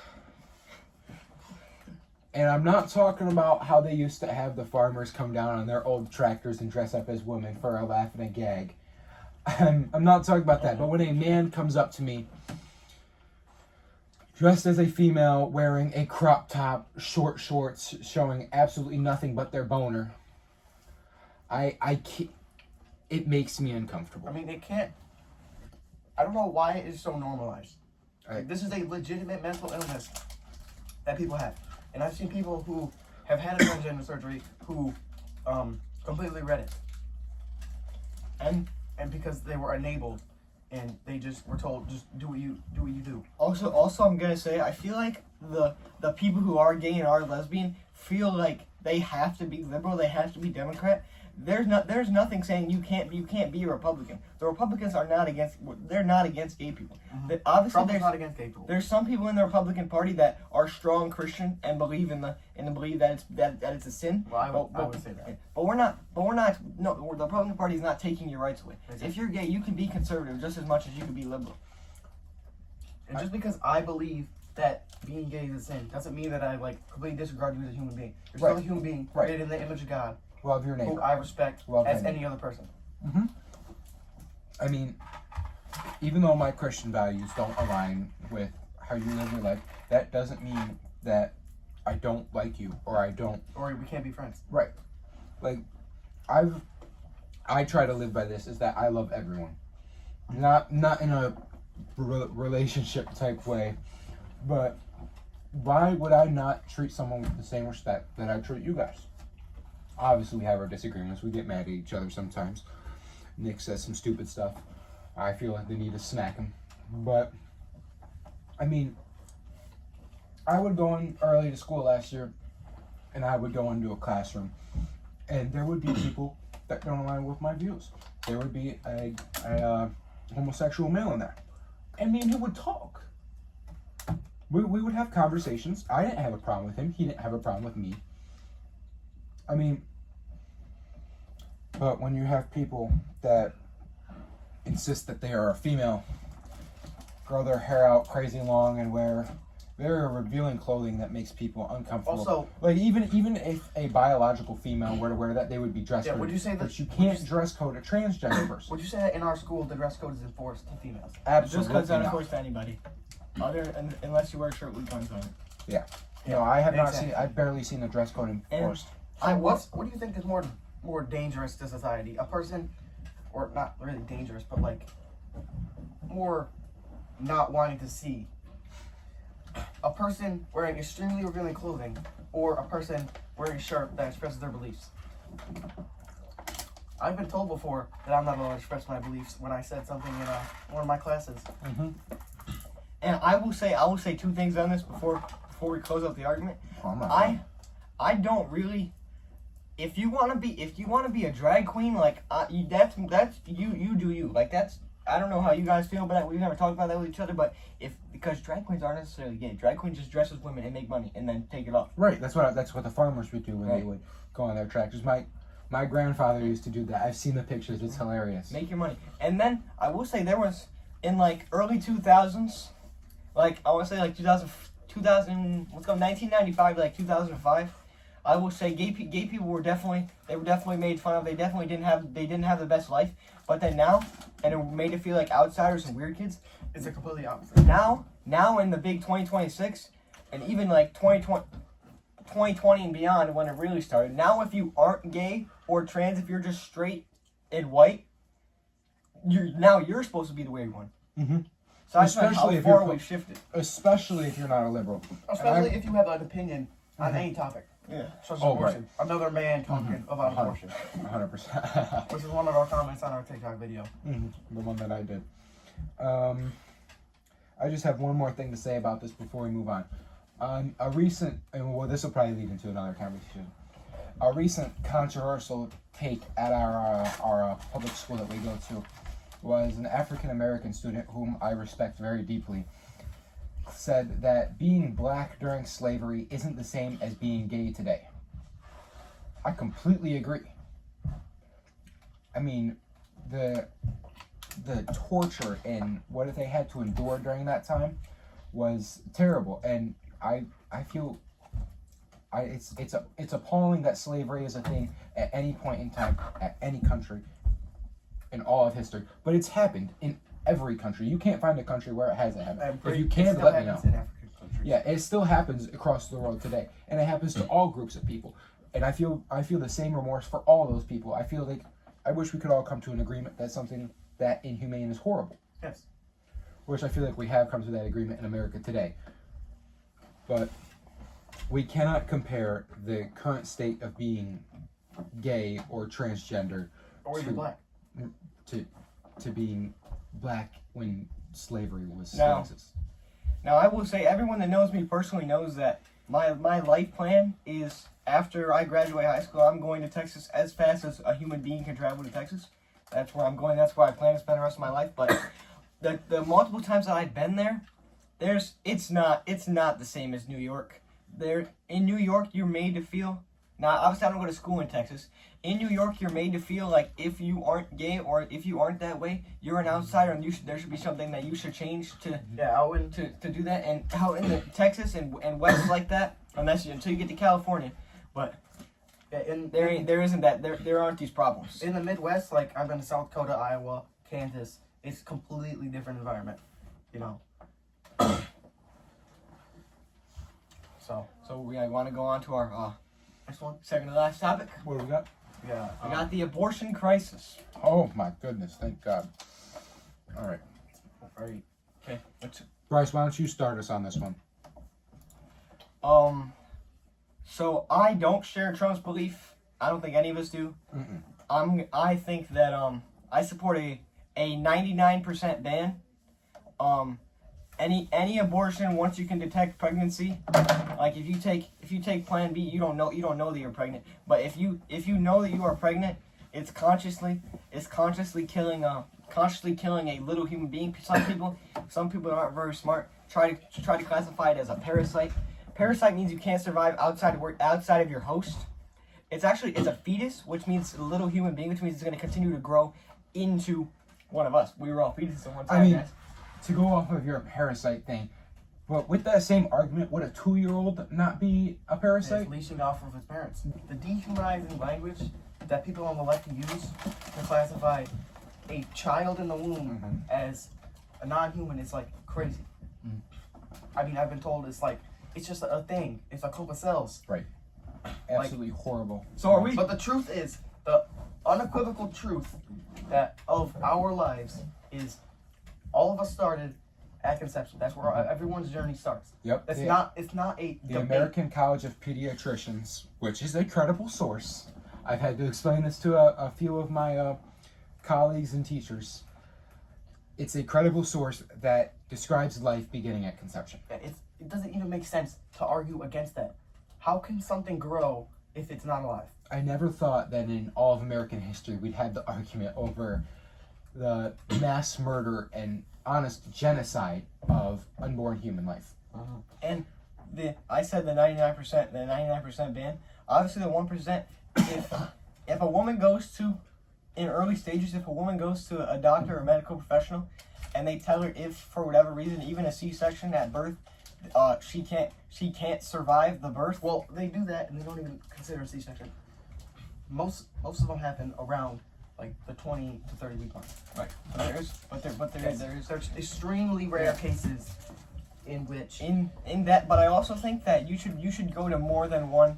and I'm not talking about how they used to have the farmers come down on their old tractors and dress up as women for a laugh and a gag. I'm not talking about that. But when a man comes up to me dressed as a female, wearing a crop top, short shorts, showing absolutely nothing but their boner, I can't, it makes me uncomfortable. I mean, it can't. I don't know why it is so normalized. Right. Like, this is a legitimate mental illness that people have, and I've seen people who have had a transgender surgery who completely read it, and because they were enabled, and they just were told, just do what you do. Also, I'm gonna say I feel like the people who are gay and are lesbian feel like they have to be liberal, they have to be Democrat. There's nothing saying you can't be a Republican. The Republicans are not against gay people. Obviously, Trump is not against gay people. there's some people in the Republican Party that are strong Christian and believe in the belief that it's a sin. Well, I would say that. But we're not. No, the Republican Party is not taking your rights away. Exactly. If you're gay, you can be conservative just as much as you can be liberal. And just because I believe that being gay is a sin doesn't mean that I completely disregard you as a human being. You're still Right. a human being, Right. created in the image of God, Love your who neighbor. I respect Love as thy any other person. I mean, even though my Christian values don't align with how you live your life, that doesn't mean that I don't like you or I don't. Or we can't be friends. Right. Like, I try to live by this, is that I love everyone. Not in a relationship type way, but why would I not treat someone with the same respect that I treat you guys? Obviously, we have our disagreements. We get mad at each other sometimes. Nick says some stupid stuff. I feel like they need to smack him. But, I mean, I would go in early to school last year, and I would go into a classroom, and there would be people that don't align with my views. There would be a homosexual male in there. And me and him would talk. We would have conversations. I didn't have a problem with him. He didn't have a problem with me. I mean, but when you have people that insist that they are a female, grow their hair out crazy long, and wear very revealing clothing that makes people uncomfortable. Also, like even if a biological female were to wear that, they would be dress coded. would you say that? But you can't dress code a transgender person. Would you say that in our school the dress code is enforced to females? Just Absolutely because that not. enforced to anybody, unless you wear a shirt with guns on it. No, I have not Exactly. seen. I've barely seen the dress code enforced. What do you think is more dangerous to society? A person, or not really dangerous, but more not wanting to see. A person wearing extremely revealing clothing or a person wearing a shirt that expresses their beliefs. I've been told before that I'm not allowed to express my beliefs when I said something in one of my classes. And I will say two things on this before we close out the argument. Oh, I'm not done. I don't really. If you want to be a drag queen, like that's you do you. Like that's, I don't know how you guys feel about that. We've never talked about that with each other, but because drag queens aren't necessarily gay. Drag queens just dress as women and make money and then take it off. Right. That's what the farmers would do when Right. they would go on their tractors. My grandfather used to do that. I've seen the pictures. It's hilarious. Make your money. And then I will say there was in like early 2000s, like I want to say like 2000 let's go 1995 to like 2005. I will say gay people were definitely made fun of. They definitely didn't have the best life. But then now, and it made it feel like outsiders and weird kids. It's a completely opposite. Now in the big 2026, and even like 2020 and beyond when it really started. Now if you aren't gay or trans, if you're just straight and white, you're supposed to be the weird one. Mm-hmm. So I feel like Especially how if you're far we've shifted. Especially if you're not a liberal. Especially if you have an opinion on any topic. Yeah. Such as Oh, abortion. Another man talking about abortion. 100%. Which is one of our comments on our TikTok video. The one that I did. I just have one more thing to say about this before we move on. A recent, and well, this will probably lead into another conversation. A recent controversial take at our public school that we go to was an African American student whom I respect very deeply said that being black during slavery isn't the same as being gay today. I completely agree. I mean, the torture and what they had to endure during that time was terrible, and I feel it's appalling that slavery is a thing at any point in time, at any country, in all of history. But it's happened in every country. You can't find a country where it hasn't happened. If you can, let me know. In African countries. Yeah, it still happens across the world today, and it happens to all groups of people. And I feel the same remorse for all those people. I feel like I wish we could all come to an agreement that something that inhumane is horrible. Yes. Which I feel like we have come to that agreement in America today. But we cannot compare the current state of being gay or transgender Or even black. to being black when slavery was No. exist. Now I will say everyone that knows me personally knows that my life plan is after I graduate high school, I'm going to Texas as fast as a human being can travel to Texas. That's where I'm going. That's where I plan to spend the rest of my life. But the multiple times that I've been there, it's not the same as New York. In New York, you're made to feel. Now, obviously, I don't go to school in Texas. In New York, you're made to feel like if you aren't gay or if you aren't that way, you're an outsider, and there should be something that you should change to do that. And how in the Texas and West like that, until you get to California, but Yeah, there isn't that. There aren't these problems. in the Midwest, like I've been to South Dakota, Iowa, Kansas. It's a completely different environment, you know. So we want to go on to our Next one. second to last topic. What do we got? Yeah. We got the abortion crisis. Oh my goodness, thank God. All right. Right. Okay. Bryce, why don't you start us on this one? So I don't share Trump's belief. I don't think any of us do. I think that I support a 99% ban. Any abortion once you can detect pregnancy, like if you take Plan B, you don't know that you're pregnant. But if you know that you are pregnant, it's consciously killing a little human being. Some people aren't very smart. Try to classify it as a parasite. Parasite means you can't survive outside of your host. It's a fetus, which means a little human being, which means it's going to continue to grow into one of us. We were all fetuses at one time, guys. To go off of your parasite thing, but with that same argument, would a 2-year-old not be a parasite? It's leashing off of his parents. The dehumanizing language that people on the left use to classify a child in the womb as a non-human is like crazy. I mean, I've been told it's just a thing. It's a group of cells. Right. Absolutely horrible. So are we? But the truth is, the unequivocal truth that of our lives is all of us started at conception. That's where everyone's journey starts. Yep. It's the, not a the debate. American College of Pediatricians, which is a credible source. I've had to explain this to a few of my colleagues and teachers. It's a credible source that describes life beginning at conception. It doesn't even make sense to argue against that. How can something grow if it's not alive? I never thought that in all of American history we'd have the argument over the mass murder and honest genocide of unborn human life. And I said the 99% ban. Obviously, the 1%. If a woman goes to, in early stages, if a woman goes to a doctor or medical professional, and they tell her if for whatever reason, even a C-section at birth, she can't survive the birth. Well, they do that and they don't even consider a C-section. Most of them happen around like the 20 to 30 week mark. Right. There's extremely rare cases in which in that, but I also think that you should go to more than one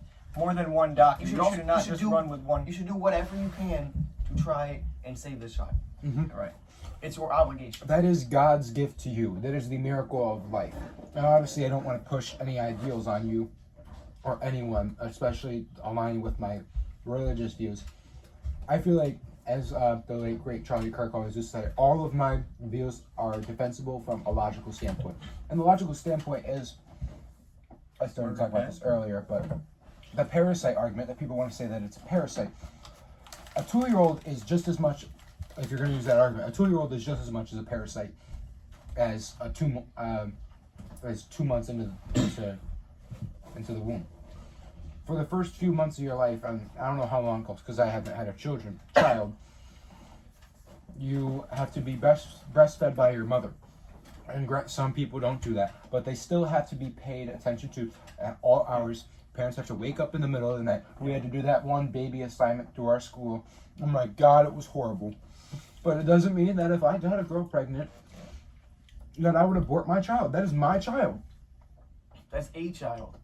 doctor. You should not just run with one. You should do whatever you can to try and save this child. Mm-hmm. Right. It's your obligation. That is God's gift to you. That is the miracle of life. Now, obviously, I don't want to push any ideals on you or anyone, especially aligning with my religious views. I feel like, as the late, great Charlie Kirk always used to say, all of my views are defensible from a logical standpoint. And the logical standpoint is, I started to talk about this earlier, but the parasite argument, that people want to say that it's a parasite. A 2-year-old is just as much, if you're going to use that argument, a 2-year-old is just as much as a parasite as a 2 months into the womb. For the first few months of your life, and I don't know how long, because I haven't had a child, you have to be breastfed by your mother. And some people don't do that, but they still have to be paid attention to at all hours. Parents have to wake up in the middle of the night. We had to do that one baby assignment through our school. Oh my God, it was horrible. But it doesn't mean that if I got a girl pregnant, that I would abort my child. That is my child. That's a child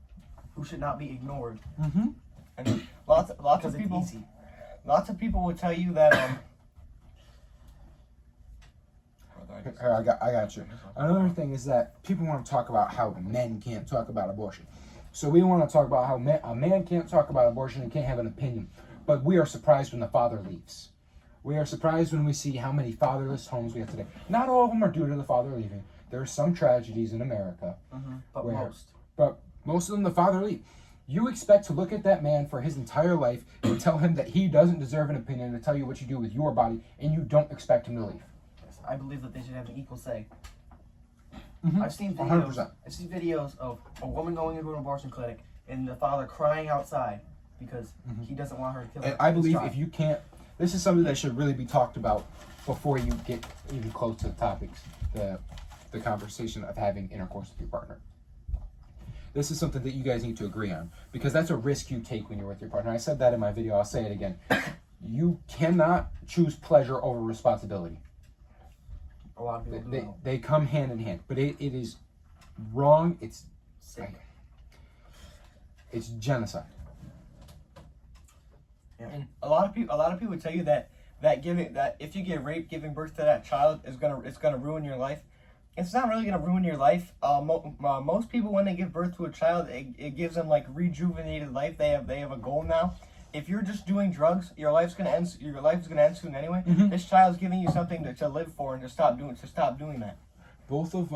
who should not be ignored. Mm-hmm. And lots of people. Easy. Lots of people will tell you that. Here, I got you. Another thing is that people want to talk about how men can't talk about abortion. So we want to talk about how a man can't talk about abortion and can't have an opinion. But we are surprised when the father leaves. We are surprised when we see how many fatherless homes we have today. Not all of them are due to the father leaving. There are some tragedies in America. But most of them, the father leave. You expect to look at that man for his entire life and tell him that he doesn't deserve an opinion to tell you what you do with your body, and you don't expect him to leave. I believe that they should have an equal say. Mm-hmm. I've seen 100%. videos of a woman going into an abortion clinic and the father crying outside because he doesn't want her to kill And her. I believe if you can't, this is something that should really be talked about before you get even close to the topics, the conversation of having intercourse with your partner. This is something that you guys need to agree on, because that's a risk you take when you're with your partner. I said that in my video, I'll say it again. You cannot choose pleasure over responsibility. A lot of people do know. They come hand in hand, but it is wrong. It's Sick. It's genocide. And a lot of people tell you that if you get raped, giving birth to that child it's gonna ruin your life. It's not really gonna ruin your life. Most people, when they give birth to a child, it gives them like rejuvenated life. They have a goal now. If you're just doing drugs, your life's gonna end. Your life is gonna end soon anyway. Mm-hmm. This child's giving you something to live for, and to stop doing that. Both of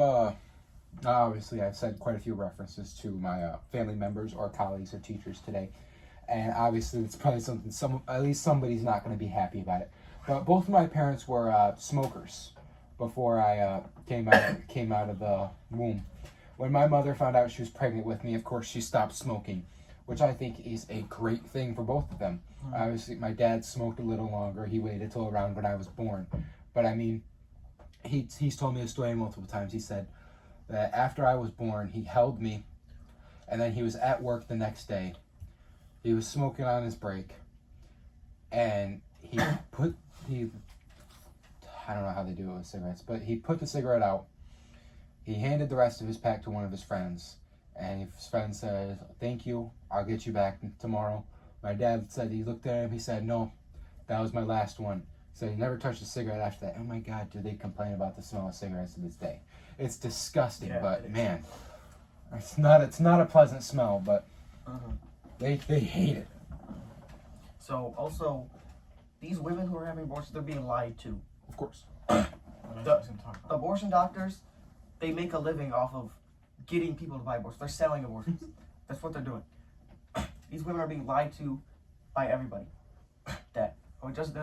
obviously I've said quite a few references to my family members or colleagues or teachers today, and obviously it's probably something at least somebody's not going to be happy about it. But both of my parents were smokers before I came out of the womb. When my mother found out she was pregnant with me, of course she stopped smoking, which I think is a great thing for both of them. Obviously my dad smoked a little longer. He waited till around when I was born, but I mean, he's told me a story multiple times. He said that after I was born, he held me, and then he was at work the next day. He was smoking on his break, and I don't know how they do it with cigarettes, but he put the cigarette out. He handed the rest of his pack to one of his friends, and his friend said, "Thank you, I'll get you back tomorrow." My dad said, he looked at him, he said, "No, that was my last one." So he never touched a cigarette after that. Oh my God, do they complain about the smell of cigarettes to this day? It's disgusting, Yeah, but it is. man, it's not a pleasant smell, but they hate it. So also, these women who are having abortions, they're being lied to. Of course. Abortion doctors, they make a living off of getting people to buy abortions. They're selling abortions. That's what they're doing. These women are being lied to by everybody. That it doesn't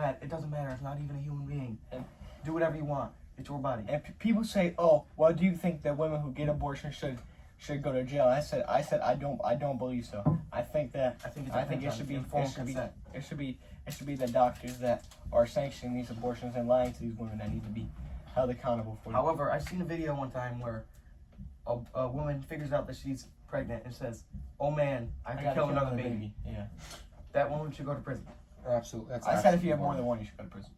matter. It's not even a human being. And do whatever you want. It's your body. And people say, "Oh, well, do you think that women who get abortions should go to jail?" I said, I don't believe so. I think it should be informed consent. It should be the doctors that are sanctioning these abortions and lying to these women that need to be held accountable for it. However, I've seen a video one time where a woman figures out that she's pregnant and says, "Oh man, I could gotta kill another baby." Yeah. That woman should go to prison. Absolutely. That's I said if you have absolutely more than one, you should go to prison.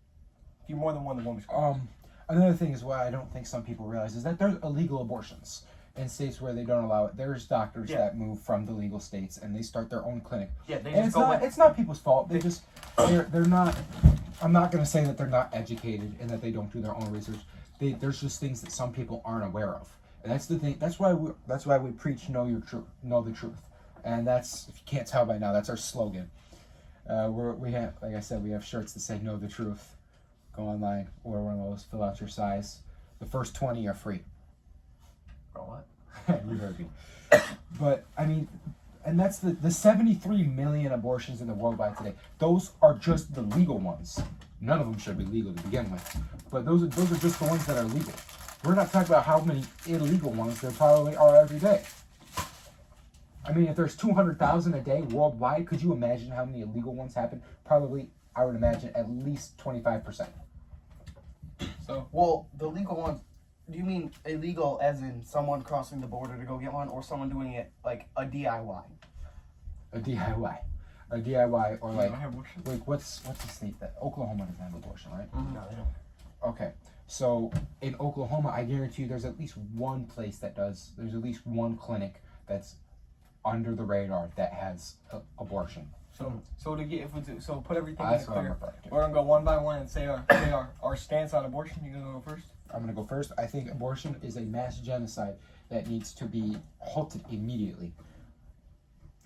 If you have more than one, the woman should go. wrong. Another thing is why I don't think some people realize is that there's illegal abortions in states where they don't allow it. There's doctors Yeah. that move from the legal states and they start their own clinic. Yeah, they And just go with. it's not people's fault. They're not. I'm not going to say that they're not educated and that they don't do their own research. There's just things that some people aren't aware of, and that's the thing. That's why we preach know the truth, and that's, if you can't tell by now, that's our slogan. We have, like I said, we have shirts that say know the truth. Go online, order one of those, fill out your size. The first 20 are free. Bro, what? You heard me. But I mean, and that's the 73 million abortions in the world by today. Those are just the legal ones. None of them should be legal to begin with. But those are just the ones that are legal. We're not talking about how many illegal ones there probably are every day. I mean, if there's 200,000 a day worldwide, could you imagine how many illegal ones happen? Probably, I would imagine, at least 25%. So Well, the legal ones. Do you mean illegal as in someone crossing the border to go get one, or someone doing it like a DIY? A DIY, or like, don't have abortion? like what's the state that Oklahoma doesn't have abortion, right? No, they don't. Okay, so in Oklahoma, I guarantee you, there's at least one place that does. There's at least one clinic that's under the radar that has abortion. So to get put everything in That's what I'm clear. referring to. We're gonna go one by one and say our stance on abortion. You gonna go first? I'm gonna go first. I think abortion is a mass genocide that needs to be halted immediately.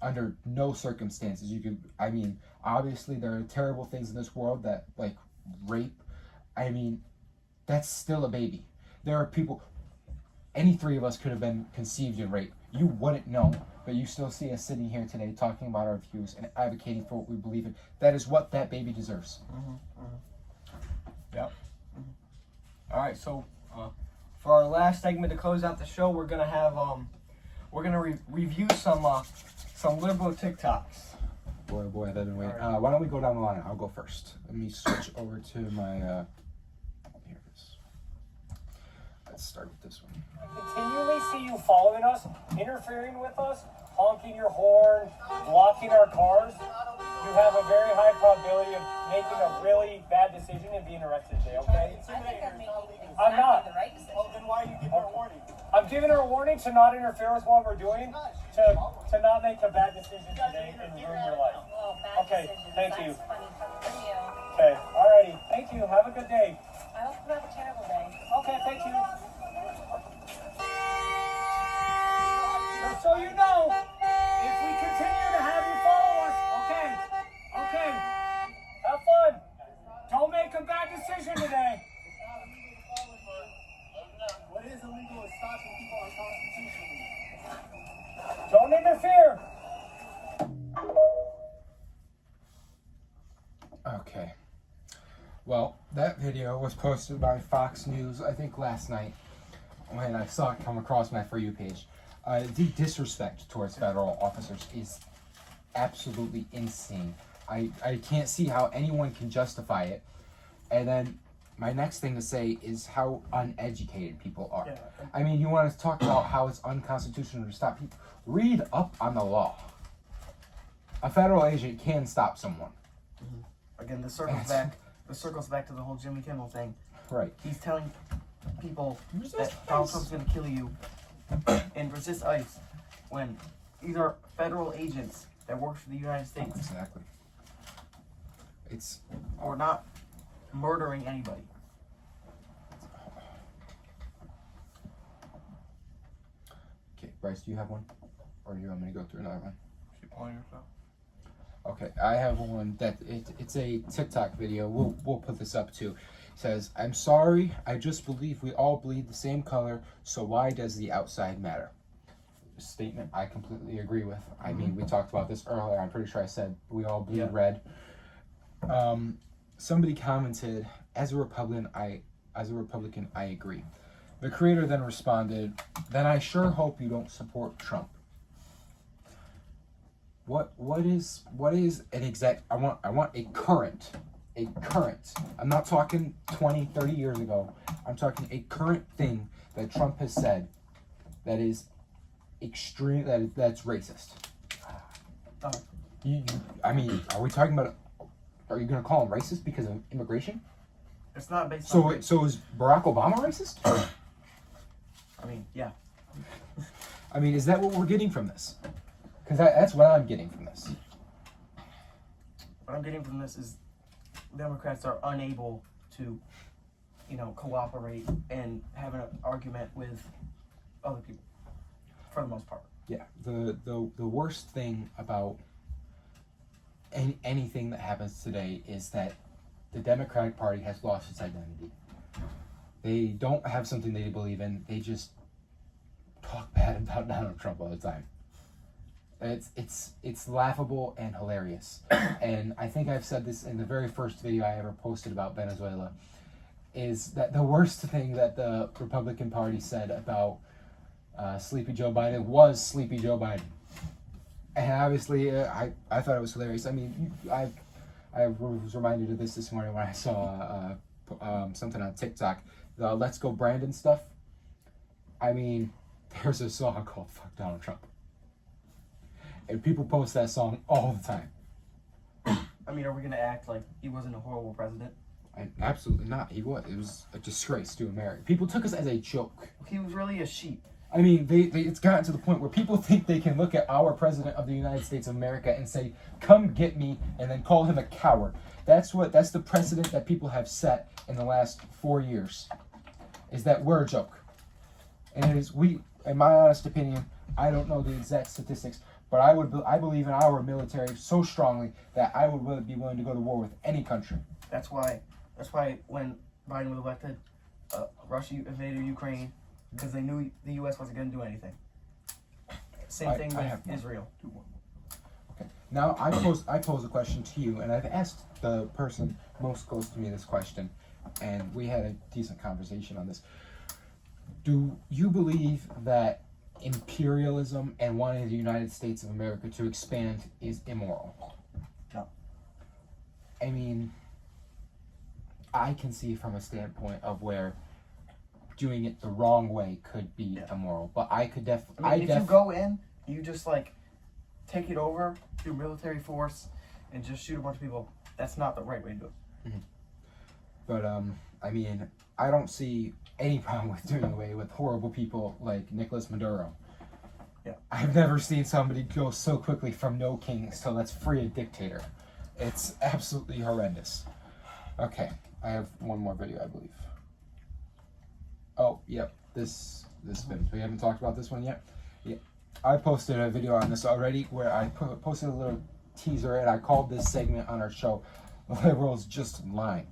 Under no circumstances you could. I mean, obviously there are terrible things in this world that, like rape. I mean, that's still a baby. There are people. Any three of us could have been conceived in rape. You wouldn't know, but you still see us sitting here today talking about our views and advocating for what we believe in. That is what that baby deserves. Yep. All right. So for our last segment to close out the show, we're gonna have review some liberal TikToks. Boy, I've been waiting. Why don't we go down the line? I'll go first. Let me switch over to my. Here it is. Let's start with this one. Continually see you following us, interfering with us, honking your horn, blocking our cars. You have a very high probability of making a really bad decision and being arrested today, okay? I think I'm making I'm not. the right decision. Then why are you giving her a warning? I'm giving her a warning to not interfere with what we're doing, to not make a bad decision today and ruin your life. Well, bad Okay, decisions. thank That's you. funny coming from you. Okay, alrighty. Thank you. Have a good day. I hope you have a terrible day. Okay, thank you. Just so you know, if we continue to have you follow us, okay, have fun. Don't make a bad decision today. What is illegal is stopping people unconstitutionally. Don't interfere. Okay. Well, that video was posted by Fox News, I think last night, when I saw it come across my For You page. The disrespect towards federal officers is absolutely insane. I can't see how anyone can justify it. And then my next thing to say is how uneducated people are. I mean, you want to talk about how it's unconstitutional to stop people? Read up on the law. A federal agent can stop someone. Again, this circles back to the whole Jimmy Kimmel thing. Right. He's telling people Resist that Donald ICE. Trump's going to kill you and resist ICE when these are federal agents that work for the United States Exactly. It's or not. murdering anybody. Okay, Bryce, do you have one? Or do you want me to go through another one? Keep playing yourself. Okay, I have one that it's a TikTok video. We'll put this up too. It says, "I'm sorry. I just believe we all bleed the same color. So why does the outside matter?" A statement I completely agree with. I mean, we talked about this earlier. I'm pretty sure I said we all bleed Yeah. red. Somebody commented, as a Republican, I agree. The creator then responded, "Then I sure hope you don't support Trump." What is an exact, I want a current. I'm not talking 20, 30 years ago. I'm talking a current thing that Trump has said that is extreme, that's racist. I mean, are we talking about, are you going to call him racist because of immigration? It's not based So on race. so is Barack Obama racist? I mean, yeah. I mean, is that what we're getting from this? Because that's what I'm getting from this. What I'm getting from this is Democrats are unable to, cooperate and have an argument with other people, for the most part. Yeah, the worst thing about anything that happens today is that the Democratic Party has lost its identity. They don't have something they believe in. They just talk bad about Donald Trump all the time. It's laughable and hilarious. And I think I've said this in the very first video I ever posted about Venezuela, is that the worst thing that the Republican Party said about Sleepy Joe Biden was Sleepy Joe Biden. And obviously, I thought it was hilarious. I mean, I was reminded of this morning when I saw something on TikTok, the Let's Go Brandon stuff. I mean, there's a song called Fuck Donald Trump. And people post that song all the time. I mean, are we going to act like he wasn't a horrible president? Absolutely not. He was. It was a disgrace to America. People took us as a joke. He was really a sheep. I mean, it's gotten to the point where people think they can look at our president of the United States of America and say, "Come get me," and then call him a coward. That's the precedent that people have set in the last 4 years. Is that we're a joke. And it is, in my honest opinion, I don't know the exact statistics, but I believe in our military so strongly that I would be willing to go to war with any country. That's why when Biden was elected, Russia invaded Ukraine because they knew the U.S. wasn't going to do anything. Same thing with Israel. Okay. Now I pose a question to you, and I've asked the person most close to me this question, and we had a decent conversation on this. Do you believe that imperialism and wanting the United States of America to expand is immoral? No. I mean, I can see from a standpoint of where doing it the wrong way could be immoral, but I could definitely. If you go in, you just take it over through military force and just shoot a bunch of people. That's not the right way to do it. Mm-hmm. But I mean, I don't see any problem with doing away with horrible people like Nicolas Maduro. Yeah. I've never seen somebody go so quickly from no king to let's free a dictator. It's absolutely horrendous. Okay, I have one more video, I believe. Oh, yep, this spins. We haven't talked about this one yet. Yeah, I posted a video on this already where I posted a little teaser, and I called this segment on our show "Liberals Just Lying."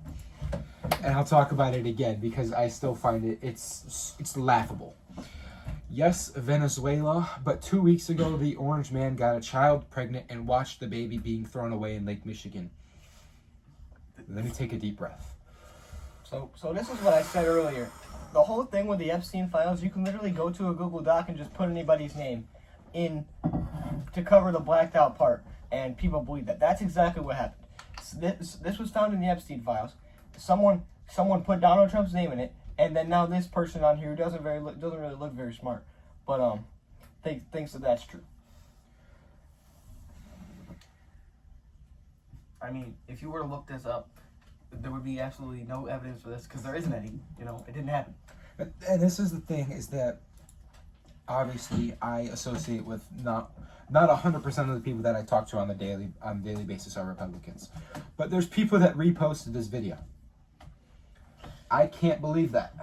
And I'll talk about it again because I still find it's laughable. Yes, Venezuela, but 2 weeks ago the orange man got a child pregnant and watched the baby being thrown away in Lake Michigan. Let me take a deep breath. So this is what I said earlier. The whole thing with the Epstein files, you can literally go to a Google Doc and just put anybody's name in to cover the blacked out part, and people believe that. That's exactly what happened. This was found in the Epstein files. Someone put Donald Trump's name in it, and then now this person on here doesn't really look very smart, but thinks that that's true. I mean, if you were to look this up, there would be absolutely no evidence for this because there isn't any. It didn't happen. And this is the thing, is that obviously I associate with not 100% of the people that I talk to on a daily basis are Republicans, but there's people that reposted this video. I can't believe that.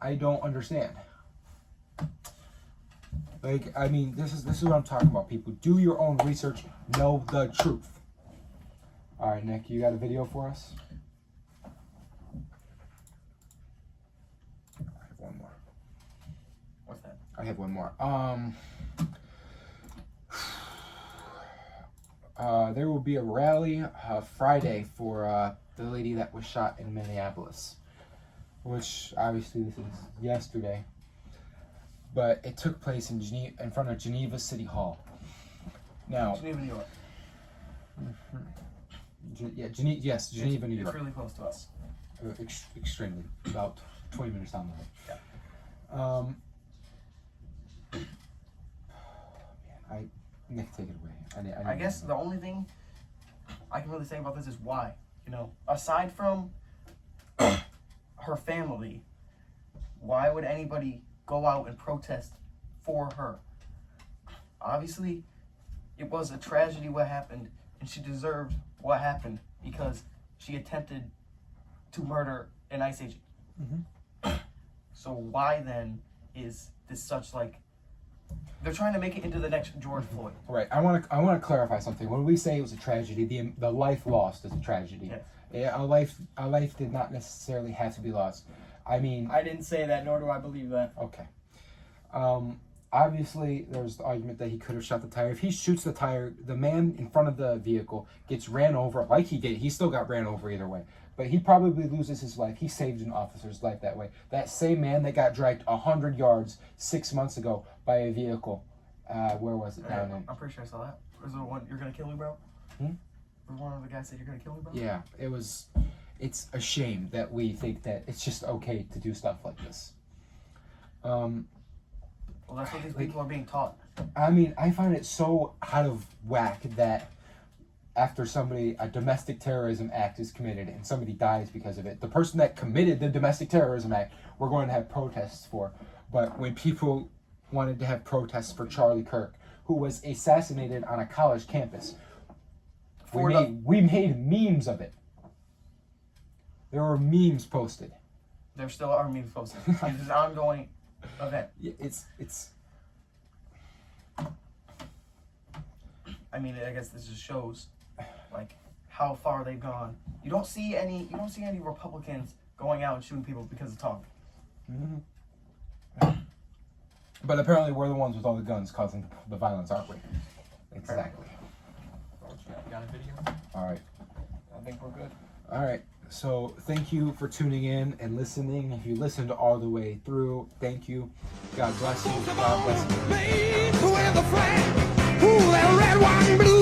I don't understand. Like, I mean, this is what I'm talking about, people. Do your own research. Know the truth. All right, Nick, you got a video for us? I have one more. What's that? I have one more. There will be a rally Friday for the lady that was shot in Minneapolis, which obviously this is yesterday, but it took place in Geneva, in front of Geneva City Hall. Now, Geneva, New York. Geneva, New York. It's really close to us. Extremely, about 20 minutes down the road. Yeah. Nick, take it away. I guess the only thing I can really say about this is why. You know, aside from her family, why would anybody go out and protest for her? Obviously, it was a tragedy what happened, and she deserved what happened because she attempted to murder an ICE agent. So why then is this such like they're trying to make it into the next George Floyd? Right. I want to clarify something. When we say it was a tragedy, the life lost is a tragedy. Yes. Yeah, a life did not necessarily have to be lost. I mean, I didn't say that, nor do I believe that. okay. Obviously, there's the argument that he could have shot the tire. If he shoots the tire, the man in front of the vehicle gets ran over, like he did. He still got ran over either way. But he probably loses his life. He saved an officer's life that way. That same man that got dragged 100 yards 6 months ago by a vehicle. Where was it? Down in... I'm pretty sure I saw that. Was there one, you're gonna kill me, bro? Was one of the guys said you're gonna kill me, bro? Yeah, it was. It's a shame that we think that it's just okay to do stuff like this. Well, that's what these people are being taught. I mean, I find it so out of whack that after a domestic terrorism act is committed and somebody dies because of it, the person that committed the domestic terrorism act, we're going to have protests for. But when people wanted to have protests for Charlie Kirk, who was assassinated on a college campus, we made memes of it. There were memes posted. There still are memes posted. It is an ongoing event. Yeah, it's. I mean, I guess this just shows, like, how far they've gone. You don't see any Republicans going out and shooting people because of talk. But apparently, we're the ones with all the guns causing the violence, aren't we? Exactly. Got a video? All right. I think we're good. All right. So thank you for tuning in and listening. If you listened all the way through, thank you. God bless you. God bless you. With the flag, ooh, that red, white, and blue.